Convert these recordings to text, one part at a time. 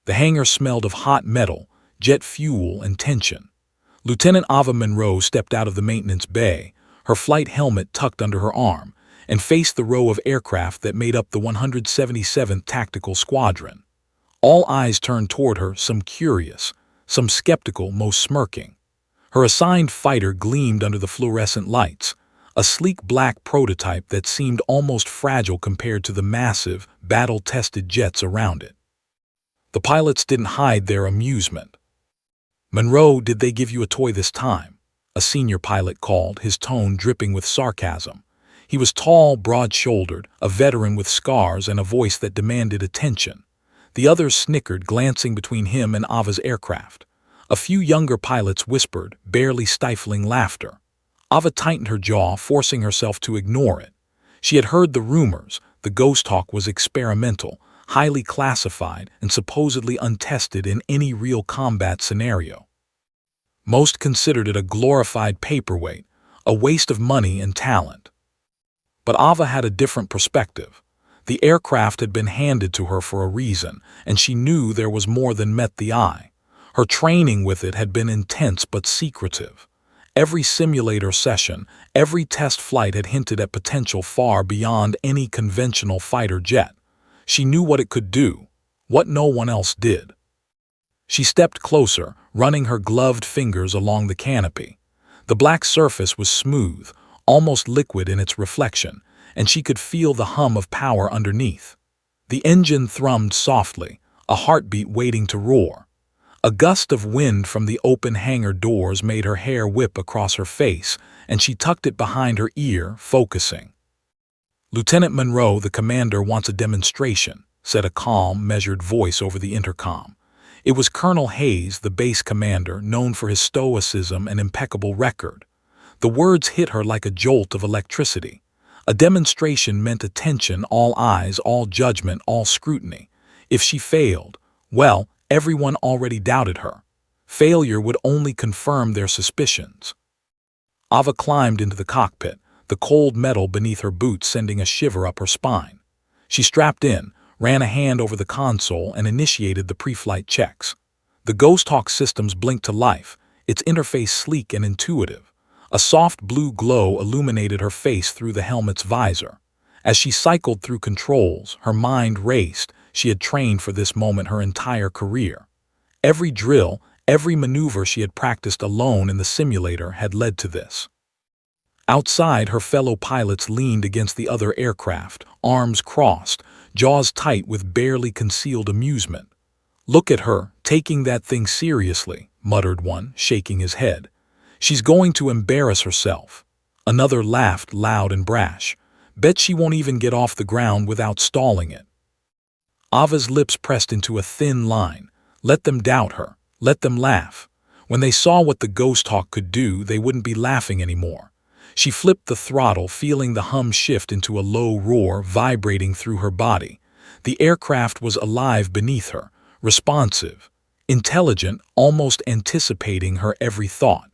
The hangar smelled of hot metal, jet fuel, and tension. Lieutenant Ava Monroe stepped out of the maintenance bay, her flight helmet tucked under her arm, and faced the row of aircraft that made up the 177th Tactical Squadron. All eyes turned toward her, some curious, some skeptical, most smirking. Her assigned fighter gleamed under the fluorescent lights, a sleek black prototype that seemed almost fragile compared to the massive, battle-tested jets around it. The pilots didn't hide their amusement. "Monroe, did they give you a toy this time?" a senior pilot called, his tone dripping with sarcasm. He was tall, broad-shouldered, a veteran with scars and a voice that demanded attention. The others snickered, glancing between him and Ava's aircraft. A few younger pilots whispered, barely stifling laughter. Ava tightened her jaw, forcing herself to ignore it. She had heard the rumors. The Ghosthawk was experimental, highly classified, and supposedly untested in any real combat scenario. Most considered it a glorified paperweight, a waste of money and talent. But Ava had a different perspective. The aircraft had been handed to her for a reason, and she knew there was more than met the eye. Her training with it had been intense but secretive. Every simulator session, every test flight had hinted at potential far beyond any conventional fighter jet. She knew what it could do, what no one else did. She stepped closer, running her gloved fingers along the canopy. The black surface was smooth, almost liquid in its reflection, and she could feel the hum of power underneath. The engine thrummed softly, a heartbeat waiting to roar. A gust of wind from the open hangar doors made her hair whip across her face, and she tucked it behind her ear, focusing. "Lieutenant Monroe, the commander, wants a demonstration," said a calm, measured voice over the intercom. It was Colonel Hayes, the base commander, known for his stoicism and impeccable record. The words hit her like a jolt of electricity. A demonstration meant attention, all eyes, all judgment, all scrutiny. If she failed, well, everyone already doubted her. Failure would only confirm their suspicions. Ava climbed into the cockpit, the cold metal beneath her boots sending a shiver up her spine. She strapped in, ran a hand over the console, and initiated the pre-flight checks. The Ghosthawk systems blinked to life, its interface sleek and intuitive. A soft blue glow illuminated her face through the helmet's visor. As she cycled through controls, her mind raced. She had trained for this moment her entire career. Every drill, every maneuver she had practiced alone in the simulator had led to this. Outside, her fellow pilots leaned against the other aircraft, arms crossed, jaws tight with barely concealed amusement. "Look at her, taking that thing seriously," muttered one, shaking his head. "She's going to embarrass herself." Another laughed loud and brash. "Bet she won't even get off the ground without stalling it." Ava's lips pressed into a thin line. Let them doubt her. Let them laugh. When they saw what the Ghosthawk could do, they wouldn't be laughing anymore. She flipped the throttle, feeling the hum shift into a low roar vibrating through her body. The aircraft was alive beneath her, responsive, intelligent, almost anticipating her every thought.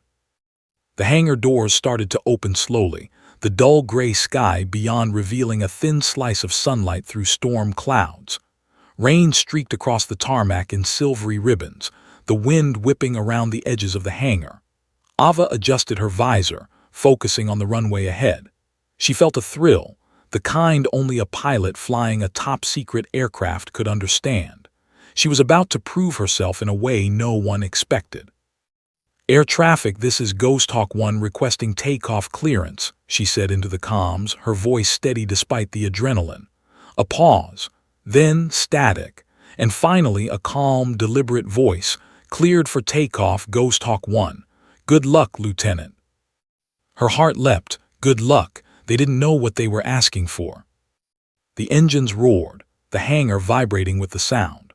The hangar doors started to open slowly, the dull gray sky beyond revealing a thin slice of sunlight through storm clouds. Rain streaked across the tarmac in silvery ribbons, the wind whipping around the edges of the hangar. Ava adjusted her visor, focusing on the runway ahead. She felt a thrill, the kind only a pilot flying a top-secret aircraft could understand. She was about to prove herself in a way no one expected. "Air traffic, this is Ghosthawk 1 requesting takeoff clearance," she said into the comms, her voice steady despite the adrenaline. A pause, then static, and finally a calm, deliberate voice, "Cleared for takeoff, Ghosthawk 1. Good luck, Lieutenant." Her heart leapt. Good luck. They didn't know what they were asking for. The engines roared, the hangar vibrating with the sound.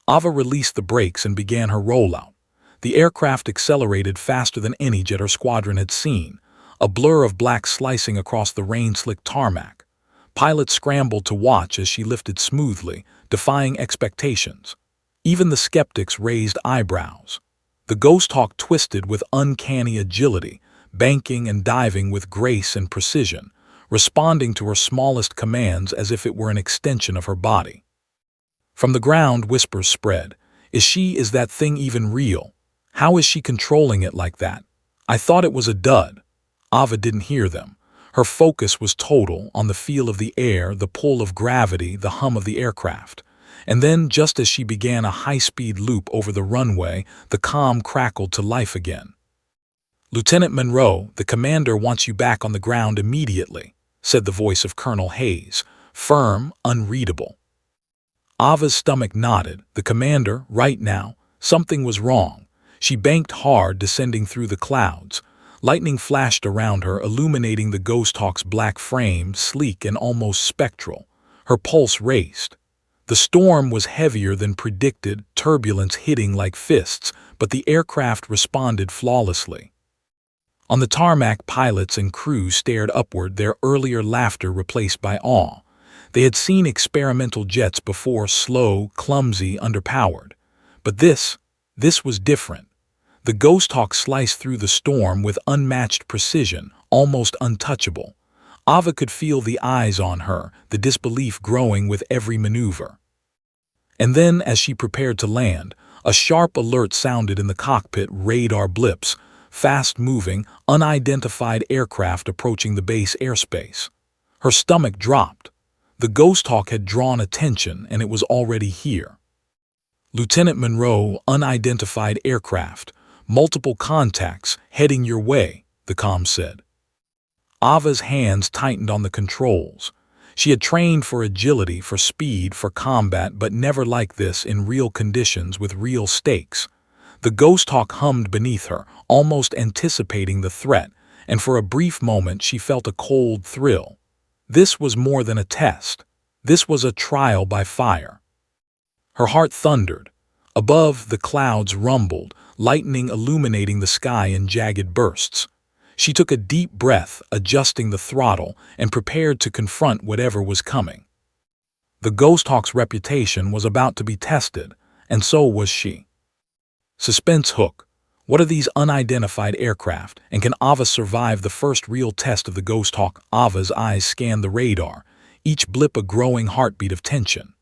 Ava released the brakes and began her rollout. The aircraft accelerated faster than any jet her squadron had seen, a blur of black slicing across the rain-slicked tarmac. Pilots scrambled to watch as she lifted smoothly, defying expectations. Even the skeptics raised eyebrows. The Ghosthawk twisted with uncanny agility, banking and diving with grace and precision, responding to her smallest commands as if it were an extension of her body. From the ground, whispers spread. Is that thing even real? How is she controlling it like that? I thought it was a dud. Ava didn't hear them. Her focus was total on the feel of the air, the pull of gravity, the hum of the aircraft. And then, just as she began a high-speed loop over the runway, the comm crackled to life again. "Lieutenant Monroe, the commander wants you back on the ground immediately," said the voice of Colonel Hayes, firm, unreadable. Ava's stomach knotted. The commander, right now. Something was wrong. She banked hard, descending through the clouds. Lightning flashed around her, illuminating the Ghosthawk's black frame, sleek and almost spectral. Her pulse raced. The storm was heavier than predicted, turbulence hitting like fists, but the aircraft responded flawlessly. On the tarmac, pilots and crew stared upward, their earlier laughter replaced by awe. They had seen experimental jets before, slow, clumsy, underpowered. But this was different. The Ghosthawk sliced through the storm with unmatched precision, almost untouchable. Ava could feel the eyes on her, the disbelief growing with every maneuver. And then, as she prepared to land, a sharp alert sounded in the cockpit, radar blips, fast-moving, unidentified aircraft approaching the base airspace. Her stomach dropped. The Ghosthawk had drawn attention, and it was already here. "Lieutenant Monroe, unidentified aircraft. Multiple contacts, heading your way," the comm said. Ava's hands tightened on the controls. She had trained for agility, for speed, for combat, but never like this, in real conditions with real stakes. The Ghosthawk hummed beneath her, almost anticipating the threat, and for a brief moment she felt a cold thrill. This was more than a test. This was a trial by fire. Her heart thundered. Above, the clouds rumbled, lightning illuminating the sky in jagged bursts. She took a deep breath, adjusting the throttle, and prepared to confront whatever was coming. The Ghosthawk's reputation was about to be tested, and so was she. Suspense hook. What are these unidentified aircraft, and can Ava survive the first real test of the Ghosthawk? Ava's eyes scanned the radar, each blip a growing heartbeat of tension.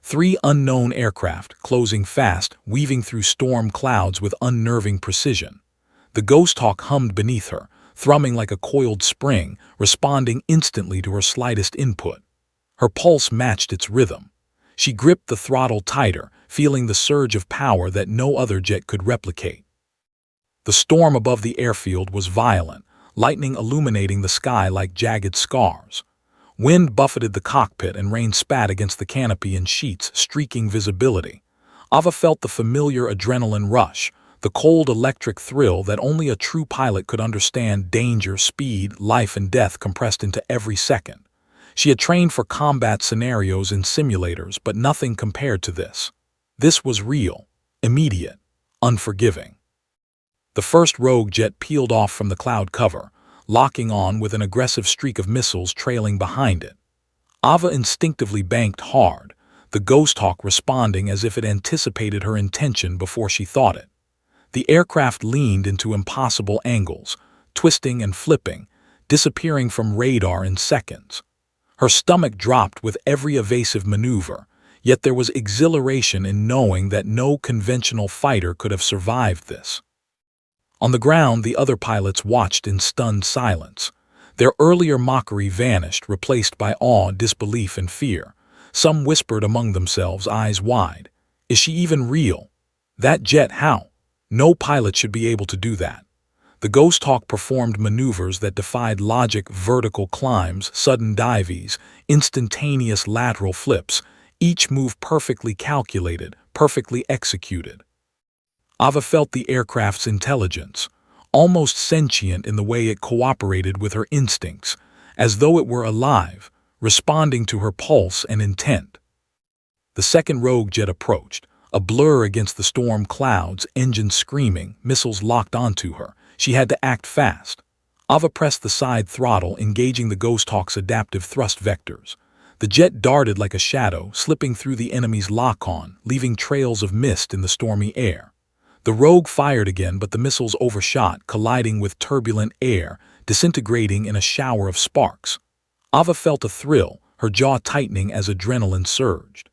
3 unknown aircraft, closing fast, weaving through storm clouds with unnerving precision. The Ghosthawk hummed beneath her, thrumming like a coiled spring, responding instantly to her slightest input. Her pulse matched its rhythm. She gripped the throttle tighter, feeling the surge of power that no other jet could replicate. The storm above the airfield was violent, lightning illuminating the sky like jagged scars. Wind buffeted the cockpit and rain spat against the canopy in sheets, streaking visibility. Ava felt the familiar adrenaline rush, the cold electric thrill that only a true pilot could understand, danger, speed, life and death compressed into every second. She had trained for combat scenarios in simulators, but nothing compared to this. This was real, immediate, unforgiving. The first rogue jet peeled off from the cloud cover, locking on with an aggressive streak of missiles trailing behind it. Ava instinctively banked hard, the Ghosthawk responding as if it anticipated her intention before she thought it. The aircraft leaned into impossible angles, twisting and flipping, disappearing from radar in seconds. Her stomach dropped with every evasive maneuver, yet there was exhilaration in knowing that no conventional fighter could have survived this. On the ground, the other pilots watched in stunned silence. Their earlier mockery vanished, replaced by awe, disbelief, and fear. Some whispered among themselves, eyes wide. Is she even real? That jet, how? No pilot should be able to do that. The Ghosthawk performed maneuvers that defied logic: vertical climbs, sudden dives, instantaneous lateral flips, each move perfectly calculated, perfectly executed. Ava felt the aircraft's intelligence, almost sentient in the way it cooperated with her instincts, as though it were alive, responding to her pulse and intent. The second rogue jet approached, a blur against the storm clouds, engines screaming, missiles locked onto her. She had to act fast. Ava pressed the side throttle, engaging the Ghosthawk's adaptive thrust vectors. The jet darted like a shadow, slipping through the enemy's lock-on, leaving trails of mist in the stormy air. The rogue fired again, but the missiles overshot, colliding with turbulent air, disintegrating in a shower of sparks. Ava felt a thrill, her jaw tightening as adrenaline surged.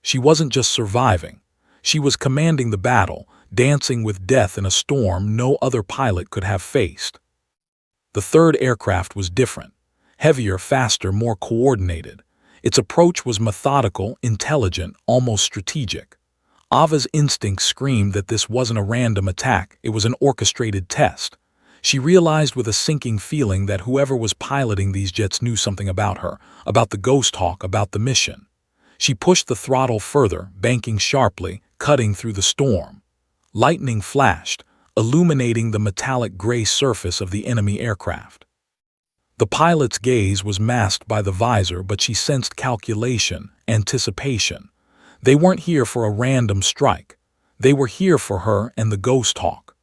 She wasn't just surviving. She was commanding the battle, dancing with death in a storm no other pilot could have faced. The third aircraft was different. Heavier, faster, more coordinated. Its approach was methodical, intelligent, almost strategic. Ava's instinct screamed that this wasn't a random attack, it was an orchestrated test. She realized with a sinking feeling that whoever was piloting these jets knew something about her, about the Ghosthawk, about the mission. She pushed the throttle further, banking sharply, cutting through the storm. Lightning flashed, illuminating the metallic gray surface of the enemy aircraft. The pilot's gaze was masked by the visor, but she sensed calculation, anticipation. They weren't here for a random strike. They were here for her and the Ghosthawk.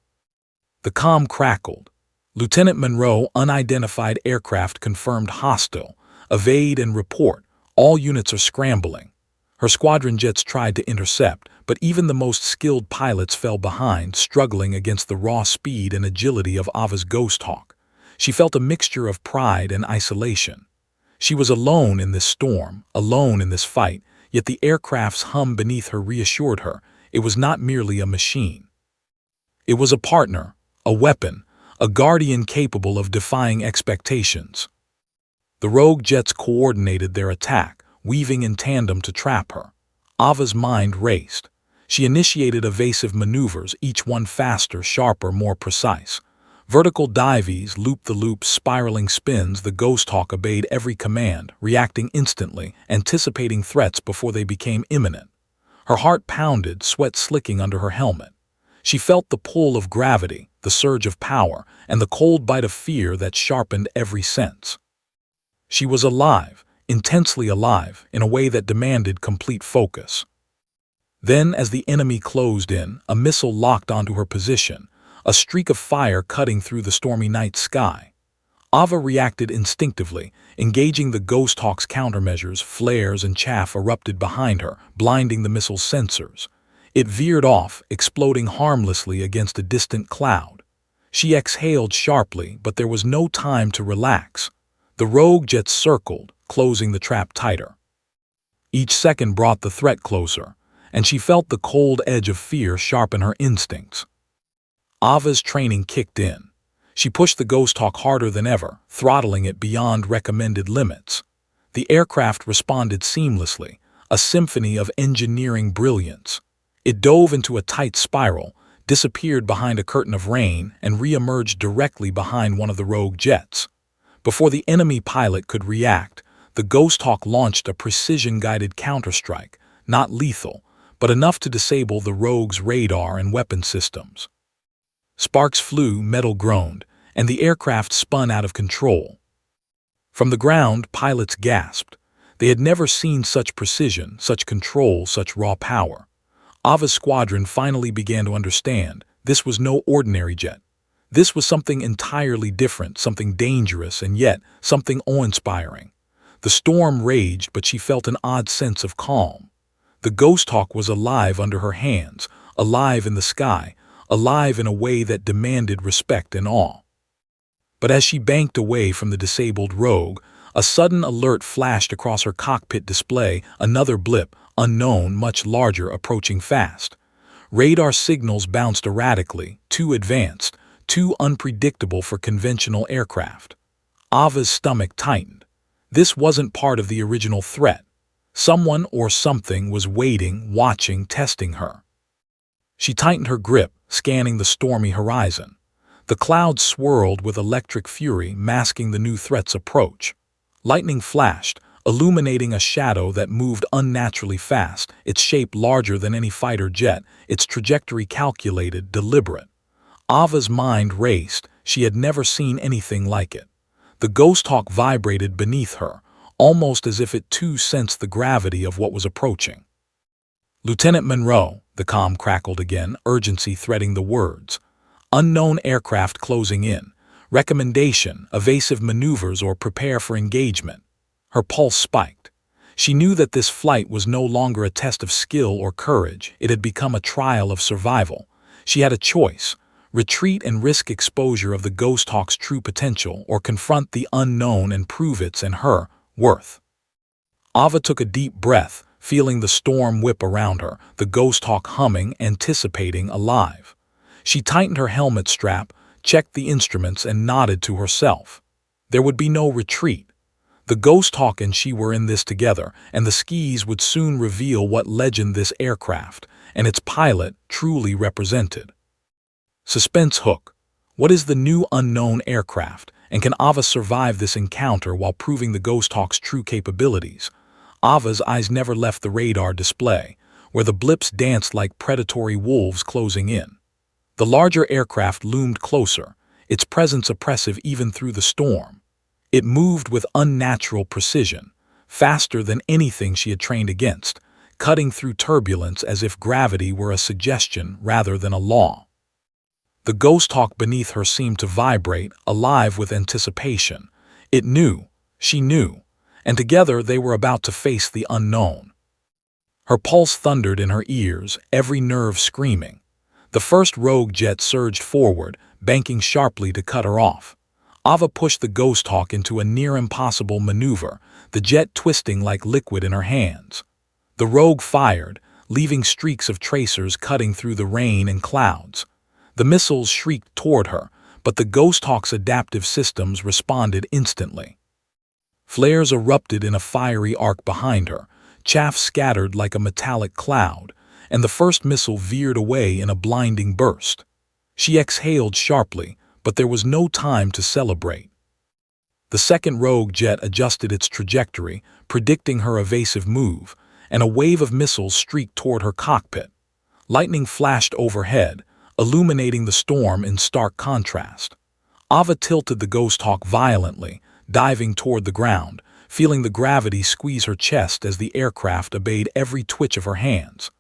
The comm crackled. Lieutenant Monroe, unidentified aircraft confirmed hostile. Evade and report. All units are scrambling. Her squadron jets tried to intercept, but even the most skilled pilots fell behind, struggling against the raw speed and agility of Ava's Ghosthawk. She felt a mixture of pride and isolation. She was alone in this storm, alone in this fight, yet the aircraft's hum beneath her reassured her it was not merely a machine. It was a partner, a weapon, a guardian capable of defying expectations. The rogue jets coordinated their attack, weaving in tandem to trap her. Ava's mind raced. She initiated evasive maneuvers, each one faster, sharper, more precise. Vertical dives, loop-the-loop, spiraling spins. The Ghosthawk obeyed every command, reacting instantly, anticipating threats before they became imminent. Her heart pounded, sweat slicking under her helmet. She felt the pull of gravity, the surge of power, and the cold bite of fear that sharpened every sense. She was alive, intensely alive, in a way that demanded complete focus. Then, as the enemy closed in, a missile locked onto her position, a streak of fire cutting through the stormy night sky. Ava reacted instinctively, engaging the Ghosthawk's countermeasures. Flares and chaff erupted behind her, blinding the missile's sensors. It veered off, exploding harmlessly against a distant cloud. She exhaled sharply, but there was no time to relax. The rogue jets circled, closing the trap tighter. Each second brought the threat closer, and she felt the cold edge of fear sharpen her instincts. Ava's training kicked in. She pushed the Ghosthawk harder than ever, throttling it beyond recommended limits. The aircraft responded seamlessly, a symphony of engineering brilliance. It dove into a tight spiral, disappeared behind a curtain of rain, and re-emerged directly behind one of the rogue jets. Before the enemy pilot could react, the Ghosthawk launched a precision-guided counterstrike, not lethal, but enough to disable the rogue's radar and weapon systems. Sparks flew, metal groaned, and the aircraft spun out of control. From the ground, pilots gasped. They had never seen such precision, such control, such raw power. Ava's squadron finally began to understand this was no ordinary jet. This was something entirely different, something dangerous, and yet something awe-inspiring. The storm raged, but she felt an odd sense of calm. The Ghosthawk was alive under her hands, alive in the sky, alive in a way that demanded respect and awe. But as she banked away from the disabled rogue, a sudden alert flashed across her cockpit display, another blip, unknown, much larger, approaching fast. Radar signals bounced erratically, too advanced, too unpredictable for conventional aircraft. Ava's stomach tightened. This wasn't part of the original threat. Someone or something was waiting, watching, testing her. She tightened her grip, scanning the stormy horizon. The clouds swirled with electric fury, masking the new threat's approach. Lightning flashed, illuminating a shadow that moved unnaturally fast, its shape larger than any fighter jet, its trajectory calculated, deliberate. Ava's mind raced. She had never seen anything like it. The Ghosthawk vibrated beneath her, almost as if it too sensed the gravity of what was approaching. "Lieutenant Monroe," the comm crackled again, urgency threading the words. "Unknown aircraft closing in. Recommendation, evasive maneuvers or prepare for engagement." Her pulse spiked. She knew that this flight was no longer a test of skill or courage. It had become a trial of survival. She had a choice: retreat and risk exposure of the Ghosthawk's true potential, or confront the unknown and prove its and her worth. Ava took a deep breath, feeling the storm whip around her, the Ghosthawk humming, anticipating, alive. She tightened her helmet strap, checked the instruments, and nodded to herself. There would be no retreat. The Ghosthawk and she were in this together, and the skis would soon reveal what legend this aircraft and its pilot truly represented. Suspense hook. What is the new unknown aircraft, and can Ava survive this encounter while proving the Ghosthawk's true capabilities? Ava's eyes never left the radar display, where the blips danced like predatory wolves closing in. The larger aircraft loomed closer, its presence oppressive even through the storm. It moved with unnatural precision, faster than anything she had trained against, cutting through turbulence as if gravity were a suggestion rather than a law. The Ghosthawk beneath her seemed to vibrate, alive with anticipation. It knew, she knew, and together they were about to face the unknown. Her pulse thundered in her ears, every nerve screaming. The first rogue jet surged forward, banking sharply to cut her off. Ava pushed the Ghosthawk into a near-impossible maneuver, the jet twisting like liquid in her hands. The rogue fired, leaving streaks of tracers cutting through the rain and clouds. The missiles shrieked toward her, but the Ghosthawk's adaptive systems responded instantly. Flares erupted in a fiery arc behind her, chaff scattered like a metallic cloud, and the first missile veered away in a blinding burst. She exhaled sharply, but there was no time to celebrate. The second rogue jet adjusted its trajectory, predicting her evasive move, and a wave of missiles streaked toward her cockpit. Lightning flashed overhead, illuminating the storm in stark contrast. Ava tilted the Ghosthawk violently, diving toward the ground, feeling the gravity squeeze her chest as the aircraft obeyed every twitch of her hands.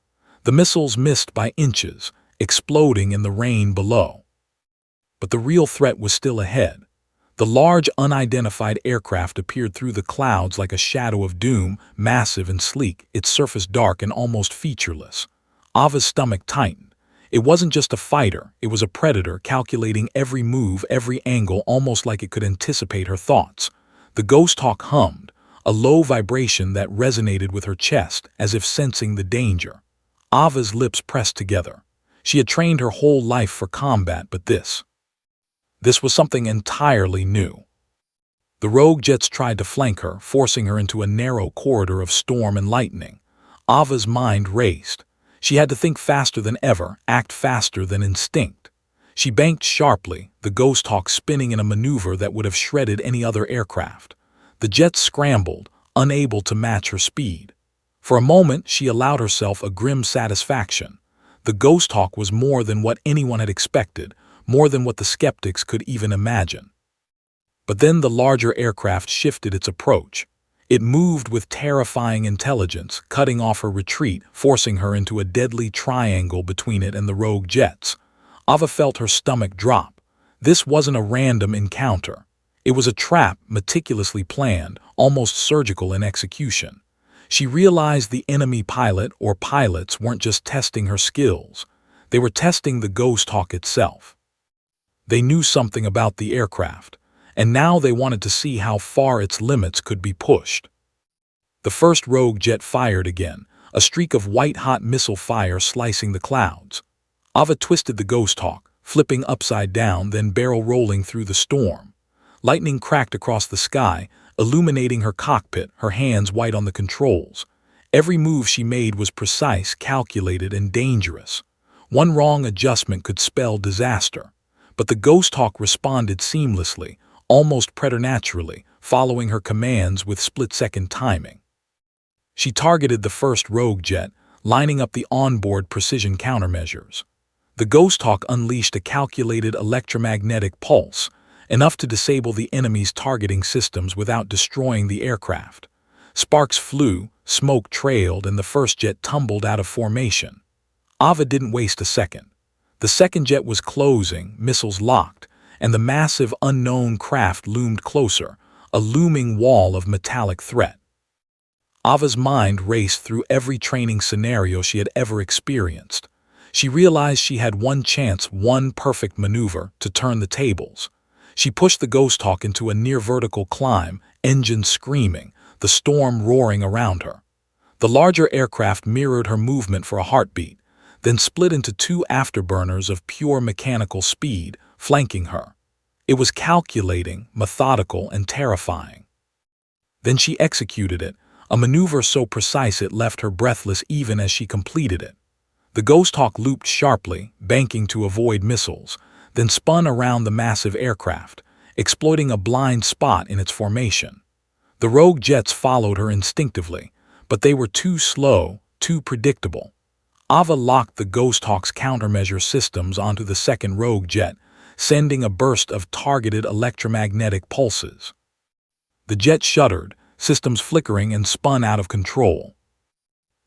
The missiles missed by inches, exploding in the rain below. But the real threat was still ahead. The large, unidentified aircraft appeared through the clouds like a shadow of doom, massive and sleek, its surface dark and almost featureless. Ava's stomach tightened. It wasn't just a fighter, it was a predator, calculating every move, every angle, almost like it could anticipate her thoughts. The Ghosthawk hummed, a low vibration that resonated with her chest, as if sensing the danger. Ava's lips pressed together. She had trained her whole life for combat, but this was something entirely new. The rogue jets tried to flank her, forcing her into a narrow corridor of storm and lightning. Ava's mind raced. She had to think faster than ever, act faster than instinct. She banked sharply, the Ghosthawk spinning in a maneuver that would have shredded any other aircraft. The jets scrambled, unable to match her speed. For a moment, she allowed herself a grim satisfaction. The Ghosthawk was more than what anyone had expected, more than what the skeptics could even imagine. But then the larger aircraft shifted its approach. It moved with terrifying intelligence, cutting off her retreat, forcing her into a deadly triangle between it and the rogue jets. Ava felt her stomach drop. This wasn't a random encounter. It was a trap, meticulously planned, almost surgical in execution. She realized the enemy pilot or pilots weren't just testing her skills. They were testing the Ghosthawk itself. They knew something about the aircraft, and now they wanted to see how far its limits could be pushed. The first rogue jet fired again, a streak of white-hot missile fire slicing the clouds. Ava twisted the Ghosthawk, flipping upside down, then barrel rolling through the storm. Lightning cracked across the sky, illuminating her cockpit, her hands white on the controls. Every move she made was precise, calculated, and dangerous. One wrong adjustment could spell disaster. But the Ghosthawk responded seamlessly, almost preternaturally, following her commands with split-second timing. She targeted the first rogue jet, lining up the onboard precision countermeasures. The Ghosthawk unleashed a calculated electromagnetic pulse, enough to disable the enemy's targeting systems without destroying the aircraft. Sparks flew, smoke trailed, and the first jet tumbled out of formation. Ava didn't waste a second. The second jet was closing, missiles locked, and the massive unknown craft loomed closer, a looming wall of metallic threat. Ava's mind raced through every training scenario she had ever experienced. She realized she had one chance, one perfect maneuver, to turn the tables. She pushed the Ghosthawk into a near-vertical climb, engines screaming, the storm roaring around her. The larger aircraft mirrored her movement for a heartbeat, then split into two afterburners of pure mechanical speed, flanking her. It was calculating, methodical, and terrifying. Then she executed it, a maneuver so precise it left her breathless even as she completed it. The Ghosthawk looped sharply, banking to avoid missiles, then spun around the massive aircraft, exploiting a blind spot in its formation. The rogue jets followed her instinctively, but they were too slow, too predictable. Ava locked the Ghosthawk's countermeasure systems onto the second rogue jet, sending a burst of targeted electromagnetic pulses. The jet shuddered, systems flickering, and spun out of control.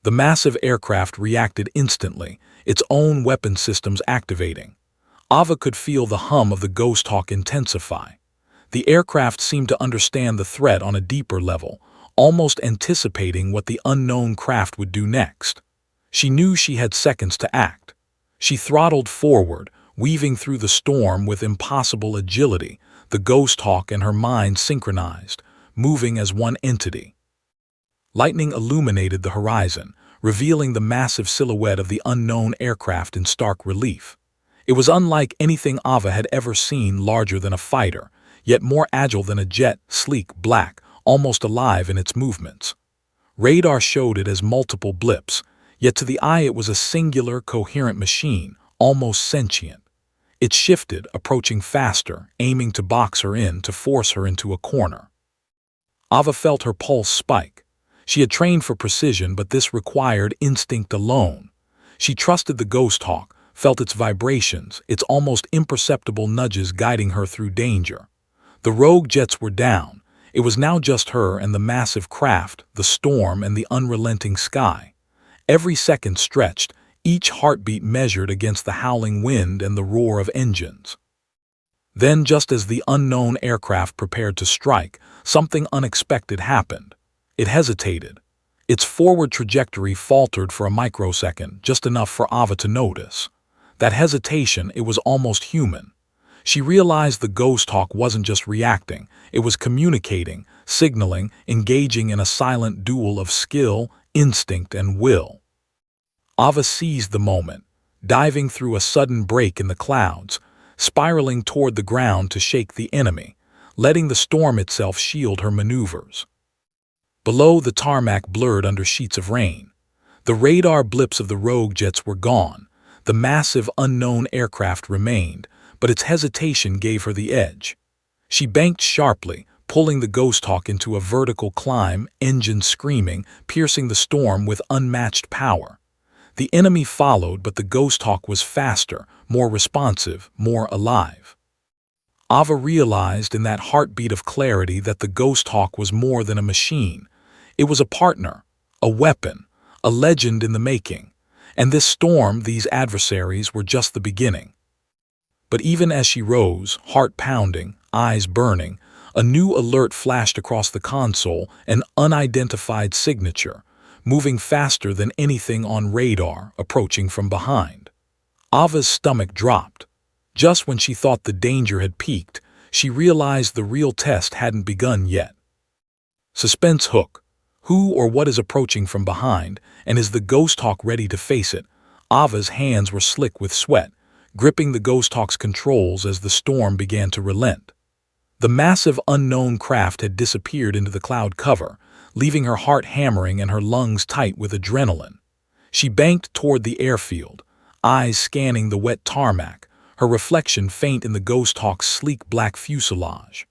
The massive aircraft reacted instantly, its own weapon systems activating. Ava could feel the hum of the Ghosthawk intensify. The aircraft seemed to understand the threat on a deeper level, almost anticipating what the unknown craft would do next. She knew she had seconds to act. She throttled forward, weaving through the storm with impossible agility, the Ghosthawk and her mind synchronized, moving as one entity. Lightning illuminated the horizon, revealing the massive silhouette of the unknown aircraft in stark relief. It was unlike anything Ava had ever seen, larger than a fighter, yet more agile than a jet, sleek, black, almost alive in its movements. Radar showed it as multiple blips, yet to the eye it was a singular, coherent machine, almost sentient. It shifted, approaching faster, aiming to box her in, to force her into a corner. Ava felt her pulse spike. She had trained for precision, but this required instinct alone. She trusted the Ghosthawk, felt its vibrations, its almost imperceptible nudges guiding her through danger. The rogue jets were down. It was now just her and the massive craft, the storm and the unrelenting sky. Every second stretched, each heartbeat measured against the howling wind and the roar of engines. Then, just as the unknown aircraft prepared to strike, something unexpected happened. It hesitated. Its forward trajectory faltered for a microsecond, just enough for Ava to notice. That hesitation, it was almost human. She realized the Ghosthawk wasn't just reacting, it was communicating, signaling, engaging in a silent duel of skill, instinct, and will. Ava seized the moment, diving through a sudden break in the clouds, spiraling toward the ground to shake the enemy, letting the storm itself shield her maneuvers. Below, the tarmac blurred under sheets of rain. The radar blips of the rogue jets were gone. The massive unknown aircraft remained, but its hesitation gave her the edge. She banked sharply, pulling the Ghosthawk into a vertical climb, engines screaming, piercing the storm with unmatched power. The enemy followed, but the Ghosthawk was faster, more responsive, more alive. Ava realized in that heartbeat of clarity that the Ghosthawk was more than a machine. It was a partner, a weapon, a legend in the making. And this storm, these adversaries, were just the beginning. But even as she rose, heart pounding, eyes burning, a new alert flashed across the console, an unidentified signature, moving faster than anything on radar, approaching from behind. Ava's stomach dropped. Just when she thought the danger had peaked, she realized the real test hadn't begun yet. Suspense hook. Who or what is approaching from behind, and is the Ghosthawk ready to face it? Ava's hands were slick with sweat, gripping the Ghosthawk's controls as the storm began to relent. The massive unknown craft had disappeared into the cloud cover, leaving her heart hammering and her lungs tight with adrenaline. She banked toward the airfield, eyes scanning the wet tarmac, her reflection faint in the Ghosthawk's sleek black fuselage.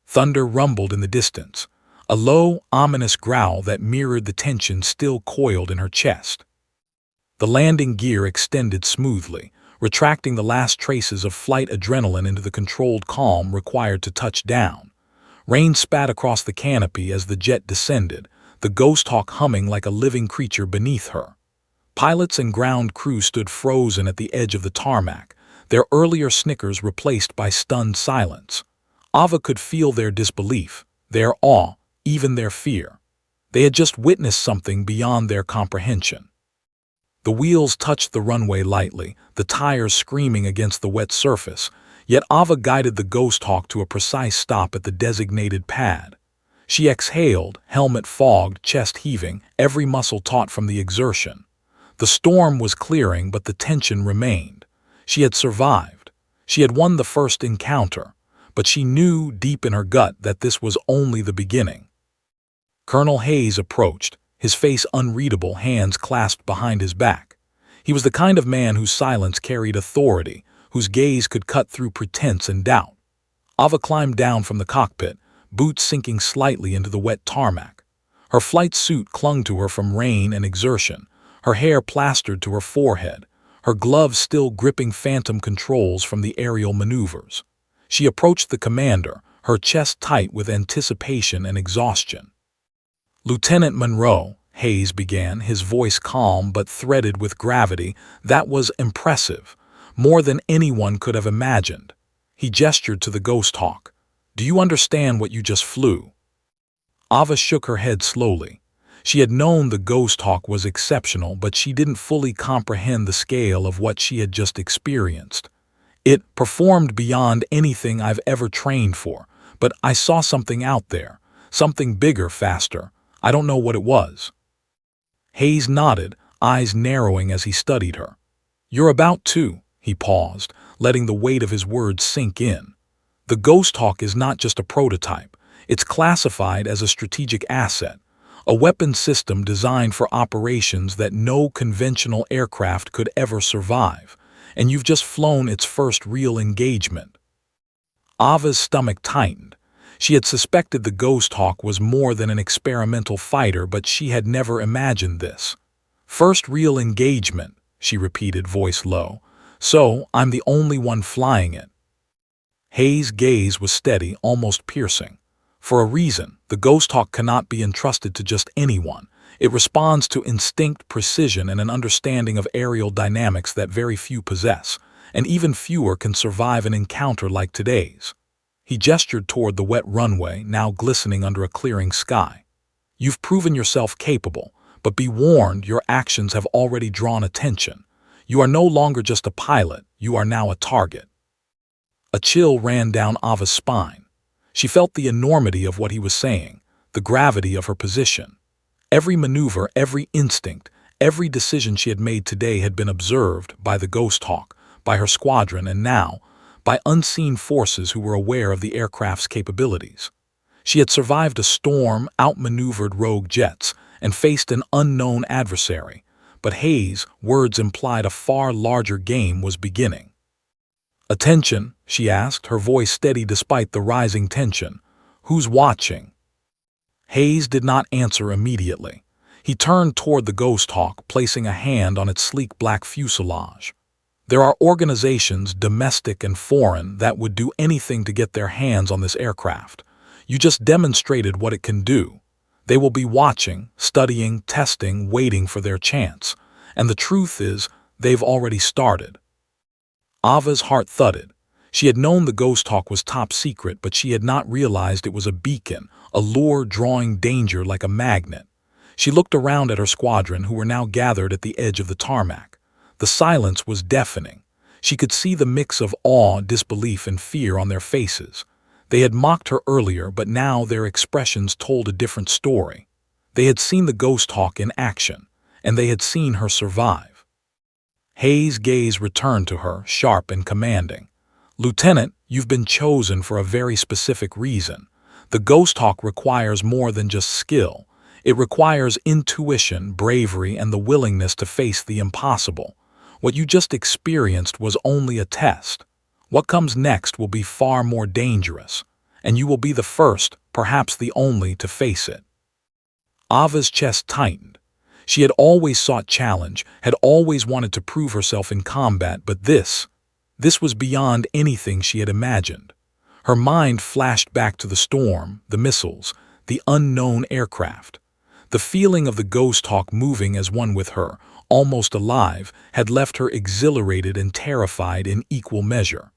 Thunder rumbled in the distance, a low, ominous growl that mirrored the tension still coiled in her chest. The landing gear extended smoothly, retracting the last traces of flight adrenaline into the controlled calm required to touch down. Rain spat across the canopy as the jet descended, the Ghosthawk humming like a living creature beneath her. Pilots and ground crew stood frozen at the edge of the tarmac, their earlier snickers replaced by stunned silence. Ava could feel their disbelief, their awe, even their fear. They had just witnessed something beyond their comprehension. The wheels touched the runway lightly, the tires screaming against the wet surface, yet Ava guided the Ghosthawk to a precise stop at the designated pad. She exhaled, helmet fogged, chest heaving, every muscle taut from the exertion. The storm was clearing, but the tension remained. She had survived. She had won the first encounter, but she knew deep in her gut that this was only the beginning. Colonel Hayes approached, his face unreadable, hands clasped behind his back. He was the kind of man whose silence carried authority, whose gaze could cut through pretense and doubt. Ava climbed down from the cockpit, boots sinking slightly into the wet tarmac. Her flight suit clung to her from rain and exertion, her hair plastered to her forehead, her gloves still gripping phantom controls from the aerial maneuvers. She approached the commander, her chest tight with anticipation and exhaustion. "Lieutenant Monroe," Hayes began, his voice calm but threaded with gravity. That was impressive, more than anyone could have imagined. He gestured to the Ghosthawk. "Do you understand what you just flew?" Ava shook her head slowly. She had known the Ghosthawk was exceptional, but she didn't fully comprehend the scale of what she had just experienced. "It performed beyond anything I've ever trained for, but I saw something out there, something bigger, faster. I don't know what it was." Hayes nodded, eyes narrowing as he studied her. "You're about to," he paused, letting the weight of his words sink in. "The Ghosthawk is not just a prototype. It's classified as a strategic asset, a weapon system designed for operations that no conventional aircraft could ever survive, and you've just flown its first real engagement." Ava's stomach tightened. She had suspected the Ghosthawk was more than an experimental fighter, but she had never imagined this. "First real engagement," she repeated, voice low. "So, I'm the only one flying it." Hayes' gaze was steady, almost piercing. For a reason, the Ghosthawk cannot be entrusted to just anyone. It responds to instinct, precision, and an understanding of aerial dynamics that very few possess, and even fewer can survive an encounter like today's. He gestured toward the wet runway, now glistening under a clearing sky. "You've proven yourself capable, but be warned, your actions have already drawn attention. You are no longer just a pilot, you are now a target." A chill ran down Ava's spine. She felt the enormity of what he was saying, the gravity of her position. Every maneuver, every instinct, every decision she had made today had been observed by the Ghosthawk, by her squadron, and now, by unseen forces who were aware of the aircraft's capabilities. She had survived a storm, outmaneuvered rogue jets, and faced an unknown adversary, but Hayes' words implied a far larger game was beginning. "Attention," she asked, her voice steady despite the rising tension. "Who's watching?" Hayes did not answer immediately. He turned toward the Ghosthawk, placing a hand on its sleek black fuselage. "There are organizations, domestic and foreign, that would do anything to get their hands on this aircraft. You just demonstrated what it can do. They will be watching, studying, testing, waiting for their chance. And the truth is, they've already started." Ava's heart thudded. She had known the Ghosthawk was top secret, but she had not realized it was a beacon, a lure drawing danger like a magnet. She looked around at her squadron, who were now gathered at the edge of the tarmac. The silence was deafening. She could see the mix of awe, disbelief, and fear on their faces. They had mocked her earlier, but now their expressions told a different story. They had seen the Ghosthawk in action, and they had seen her survive. Hayes' gaze returned to her, sharp and commanding. "Lieutenant, you've been chosen for a very specific reason. The Ghosthawk requires more than just skill. It requires intuition, bravery, and the willingness to face the impossible. What you just experienced was only a test. What comes next will be far more dangerous, and you will be the first, perhaps the only, to face it." Ava's chest tightened. She had always sought challenge, had always wanted to prove herself in combat, but this was beyond anything she had imagined. Her mind flashed back to the storm, the missiles, the unknown aircraft. The feeling of the Ghosthawk moving as one with her, almost alive, had left her exhilarated and terrified in equal measure.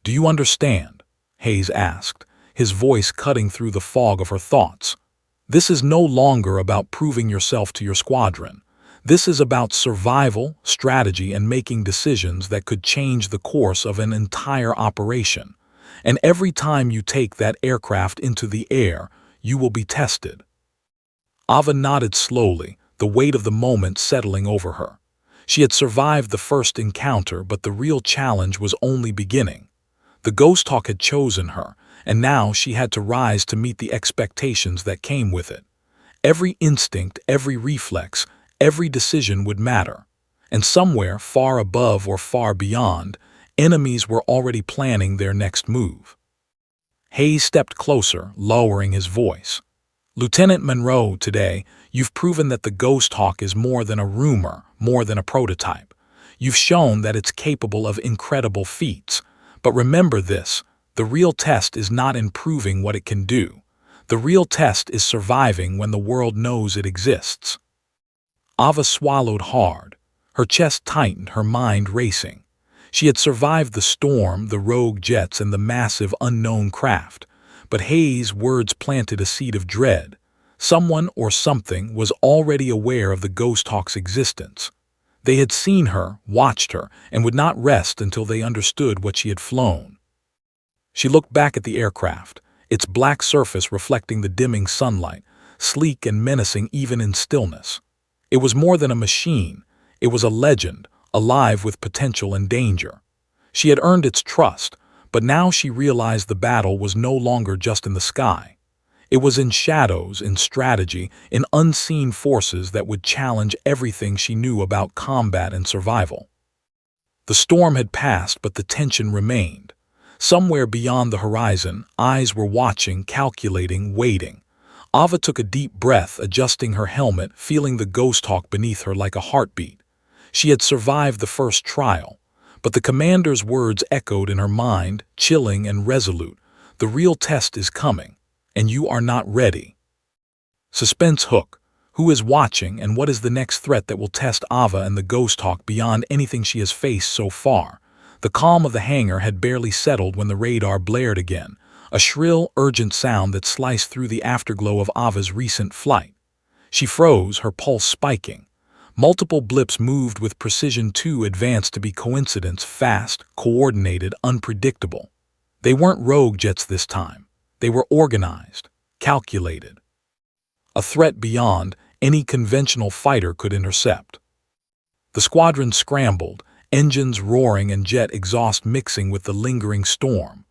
"Do you understand?" Hayes asked, his voice cutting through the fog of her thoughts. "This is no longer about proving yourself to your squadron. This is about survival, strategy, and making decisions that could change the course of an entire operation. And every time you take that aircraft into the air, You will be tested. Ava nodded slowly, the weight of the moment settling over her. She had survived the first encounter, but the real challenge was only beginning. The Ghosthawk had chosen her, and now she had to rise to meet the expectations that came with it. Every instinct, every reflex, every decision would matter. And somewhere, far above or far beyond, enemies were already planning their next move. Hayes stepped closer, lowering his voice. Lieutenant Monroe, today, you've proven that the Ghosthawk is more than a rumor, more than a prototype. You've shown that it's capable of incredible feats. But remember this, the real test is not in proving what it can do. The real test is surviving when the world knows it exists. Ava swallowed hard. Her chest tightened, her mind racing. She had survived the storm, the rogue jets, and the massive unknown craft. But Hayes' words planted a seed of dread. Someone or something was already aware of the Ghosthawk's existence. They had seen her, watched her, and would not rest until they understood what she had flown. She looked back at the aircraft, its black surface reflecting the dimming sunlight, sleek and menacing even in stillness. It was more than a machine. It was a legend, alive with potential and danger. She had earned its trust, but now she realized the battle was no longer just in the sky. It was in shadows, in strategy, in unseen forces that would challenge everything she knew about combat and survival. The storm had passed, but the tension remained. Somewhere beyond the horizon, eyes were watching, calculating, waiting. Ava took a deep breath, adjusting her helmet, feeling the Ghosthawk beneath her like a heartbeat. She had survived the first trial, but the commander's words echoed in her mind, chilling and resolute. The real test is coming, and you are not ready. Suspense hook. Who is watching, and what is the next threat that will test Ava and the Ghosthawk beyond anything she has faced so far? The calm of the hangar had barely settled when the radar blared again, a shrill, urgent sound that sliced through the afterglow of Ava's recent flight. She froze, her pulse spiking. Multiple blips moved with precision too advanced to be coincidence, fast, coordinated, unpredictable. They weren't rogue jets this time. They were organized, calculated. A threat beyond any conventional fighter could intercept. The squadron scrambled, engines roaring and jet exhaust mixing with the lingering storm.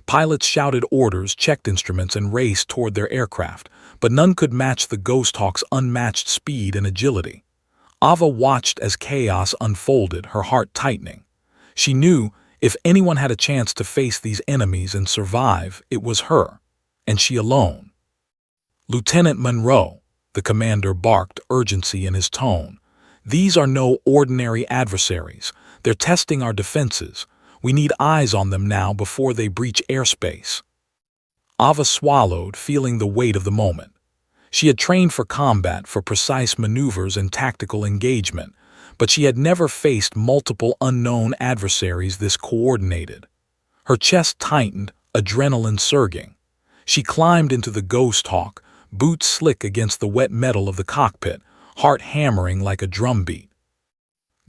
Pilots shouted orders, checked instruments, and raced toward their aircraft, but none could match the Ghosthawk's unmatched speed and agility. Ava watched as chaos unfolded, her heart tightening. She knew if anyone had a chance to face these enemies and survive, it was her, and she alone. Lieutenant Monroe, the commander barked, urgency in his tone. These are no ordinary adversaries. They're testing our defenses. We need eyes on them now before they breach airspace. Ava swallowed, feeling the weight of the moment. She had trained for combat, for precise maneuvers and tactical engagement, but she had never faced multiple unknown adversaries this coordinated. Her chest tightened, adrenaline surging. She climbed into the Ghosthawk, boots slick against the wet metal of the cockpit, heart hammering like a drumbeat.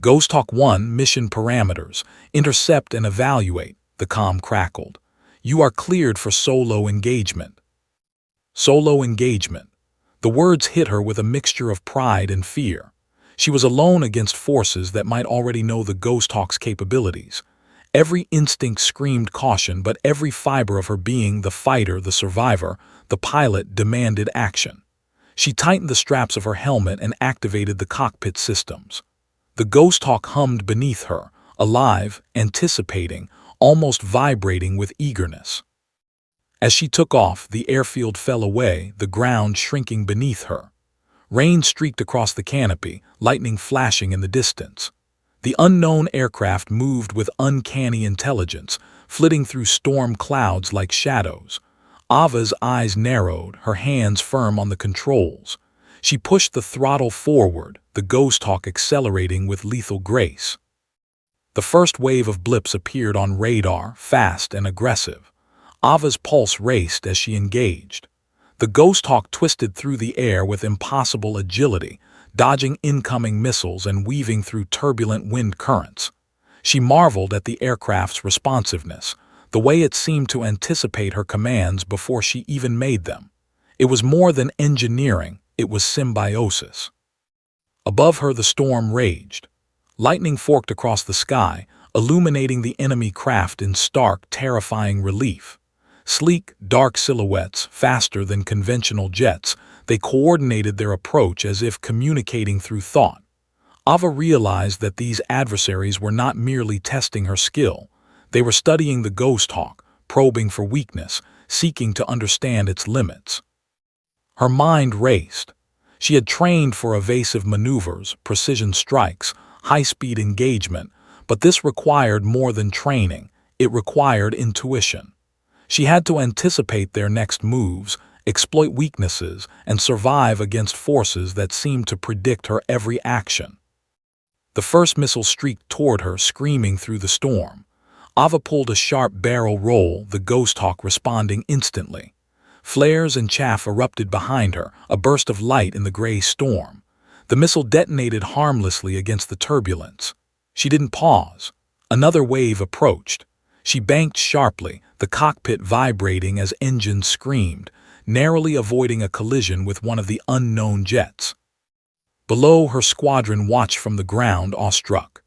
Ghosthawk 1 mission parameters: intercept and evaluate, the comm crackled. You are cleared for solo engagement. Solo engagement. The words hit her with a mixture of pride and fear. She was alone against forces that might already know the Ghosthawk's capabilities. Every instinct screamed caution, but every fiber of her being, the fighter, the survivor, the pilot, demanded action. She tightened the straps of her helmet and activated the cockpit systems. The Ghosthawk hummed beneath her, alive, anticipating, almost vibrating with eagerness. As she took off, the airfield fell away, the ground shrinking beneath her. Rain streaked across the canopy, lightning flashing in the distance. The unknown aircraft moved with uncanny intelligence, flitting through storm clouds like shadows. Ava's eyes narrowed, her hands firm on the controls. She pushed the throttle forward, the Ghosthawk accelerating with lethal grace. The first wave of blips appeared on radar, fast and aggressive. Ava's pulse raced as she engaged. The Ghosthawk twisted through the air with impossible agility, dodging incoming missiles and weaving through turbulent wind currents. She marveled at the aircraft's responsiveness, the way it seemed to anticipate her commands before she even made them. It was more than engineering, it was symbiosis. Above her the storm raged. Lightning forked across the sky, illuminating the enemy craft in stark, terrifying relief. Sleek, dark silhouettes, faster than conventional jets, they coordinated their approach as if communicating through thought. Ava realized that these adversaries were not merely testing her skill. They were studying the Ghosthawk, probing for weakness, seeking to understand its limits. Her mind raced. She had trained for evasive maneuvers, precision strikes, high-speed engagement, but this required more than training. It required intuition. She had to anticipate their next moves, exploit weaknesses, and survive against forces that seemed to predict her every action. The first missile streaked toward her, screaming through the storm. Ava pulled a sharp barrel roll, the Ghosthawk responding instantly. Flares and chaff erupted behind her, a burst of light in the gray storm. The missile detonated harmlessly against the turbulence. She didn't pause. Another wave approached. She banked sharply, the cockpit vibrating as engines screamed, narrowly avoiding a collision with one of the unknown jets. Below, her squadron watched from the ground, awestruck.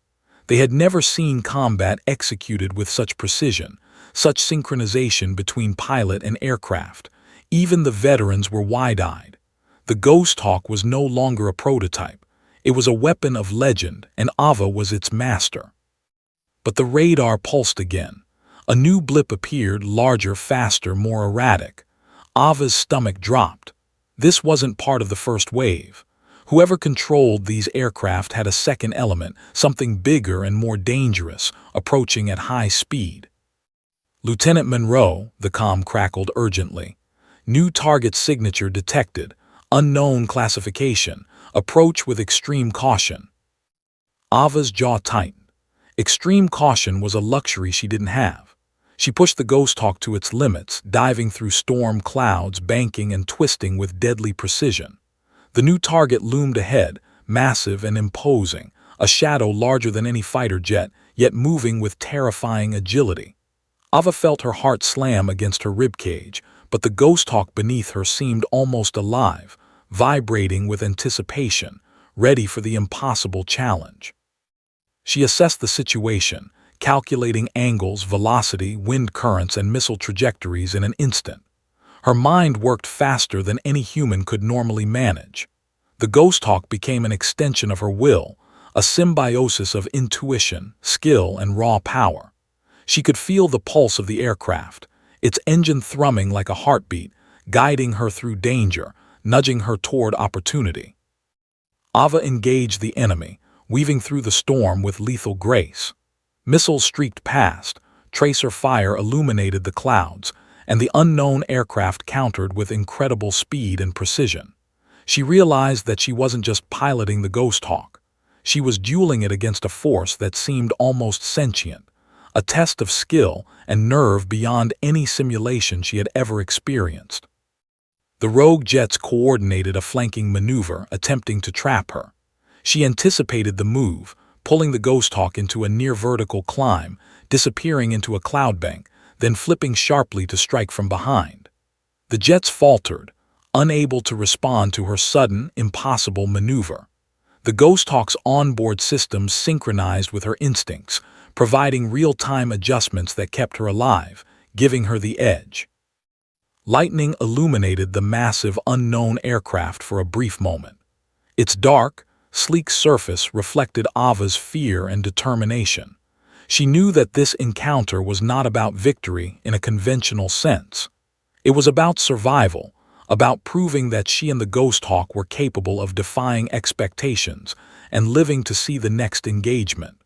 They had never seen combat executed with such precision, such synchronization between pilot and aircraft. Even the veterans were wide-eyed. The Ghosthawk was no longer a prototype. It was a weapon of legend, and Ava was its master. But the radar pulsed again. A new blip appeared, larger, faster, more erratic. Ava's stomach dropped. This wasn't part of the first wave. Whoever controlled these aircraft had a second element, something bigger and more dangerous, approaching at high speed. "Lieutenant Monroe," the comm crackled urgently. "New target signature detected. Unknown classification. Approach with extreme caution." Ava's jaw tightened. Extreme caution was a luxury she didn't have. She pushed the Ghosthawk to its limits, diving through storm clouds, banking and twisting with deadly precision. The new target loomed ahead, massive and imposing, a shadow larger than any fighter jet, yet moving with terrifying agility. Ava felt her heart slam against her ribcage, but the Ghosthawk beneath her seemed almost alive, vibrating with anticipation, ready for the impossible challenge. She assessed the situation, calculating angles, velocity, wind currents, and missile trajectories in an instant. Her mind worked faster than any human could normally manage. The Ghosthawk became an extension of her will, a symbiosis of intuition, skill, and raw power. She could feel the pulse of the aircraft, its engine thrumming like a heartbeat, guiding her through danger, nudging her toward opportunity. Ava engaged the enemy, weaving through the storm with lethal grace. Missiles streaked past, tracer fire illuminated the clouds, and the unknown aircraft countered with incredible speed and precision. She realized that she wasn't just piloting the Ghosthawk. She was dueling it against a force that seemed almost sentient, a test of skill and nerve beyond any simulation she had ever experienced. The rogue jets coordinated a flanking maneuver, attempting to trap her. She anticipated the move, pulling the Ghosthawk into a near-vertical climb, disappearing into a cloud bank, then flipping sharply to strike from behind. The jets faltered, unable to respond to her sudden, impossible maneuver. The Ghosthawk's onboard systems synchronized with her instincts, providing real-time adjustments that kept her alive, giving her the edge. Lightning illuminated the massive unknown aircraft for a brief moment. Its dark, sleek surface reflected Ava's fear and determination. She knew that this encounter was not about victory in a conventional sense. It was about survival, about proving that she and the Ghosthawk were capable of defying expectations and living to see the next engagement.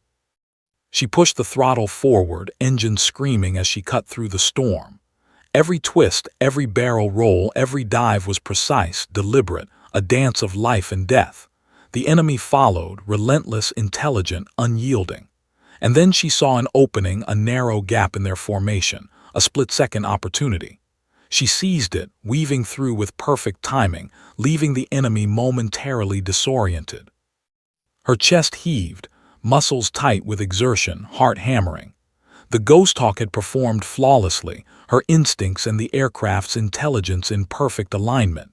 She pushed the throttle forward, engines screaming as she cut through the storm. Every twist, every barrel roll, every dive was precise, deliberate, a dance of life and death. The enemy followed, relentless, intelligent, unyielding. And then she saw an opening, a narrow gap in their formation, a split-second opportunity. She seized it, weaving through with perfect timing, leaving the enemy momentarily disoriented. Her chest heaved, muscles tight with exertion, heart hammering. The Ghosthawk had performed flawlessly, her instincts and the aircraft's intelligence in perfect alignment.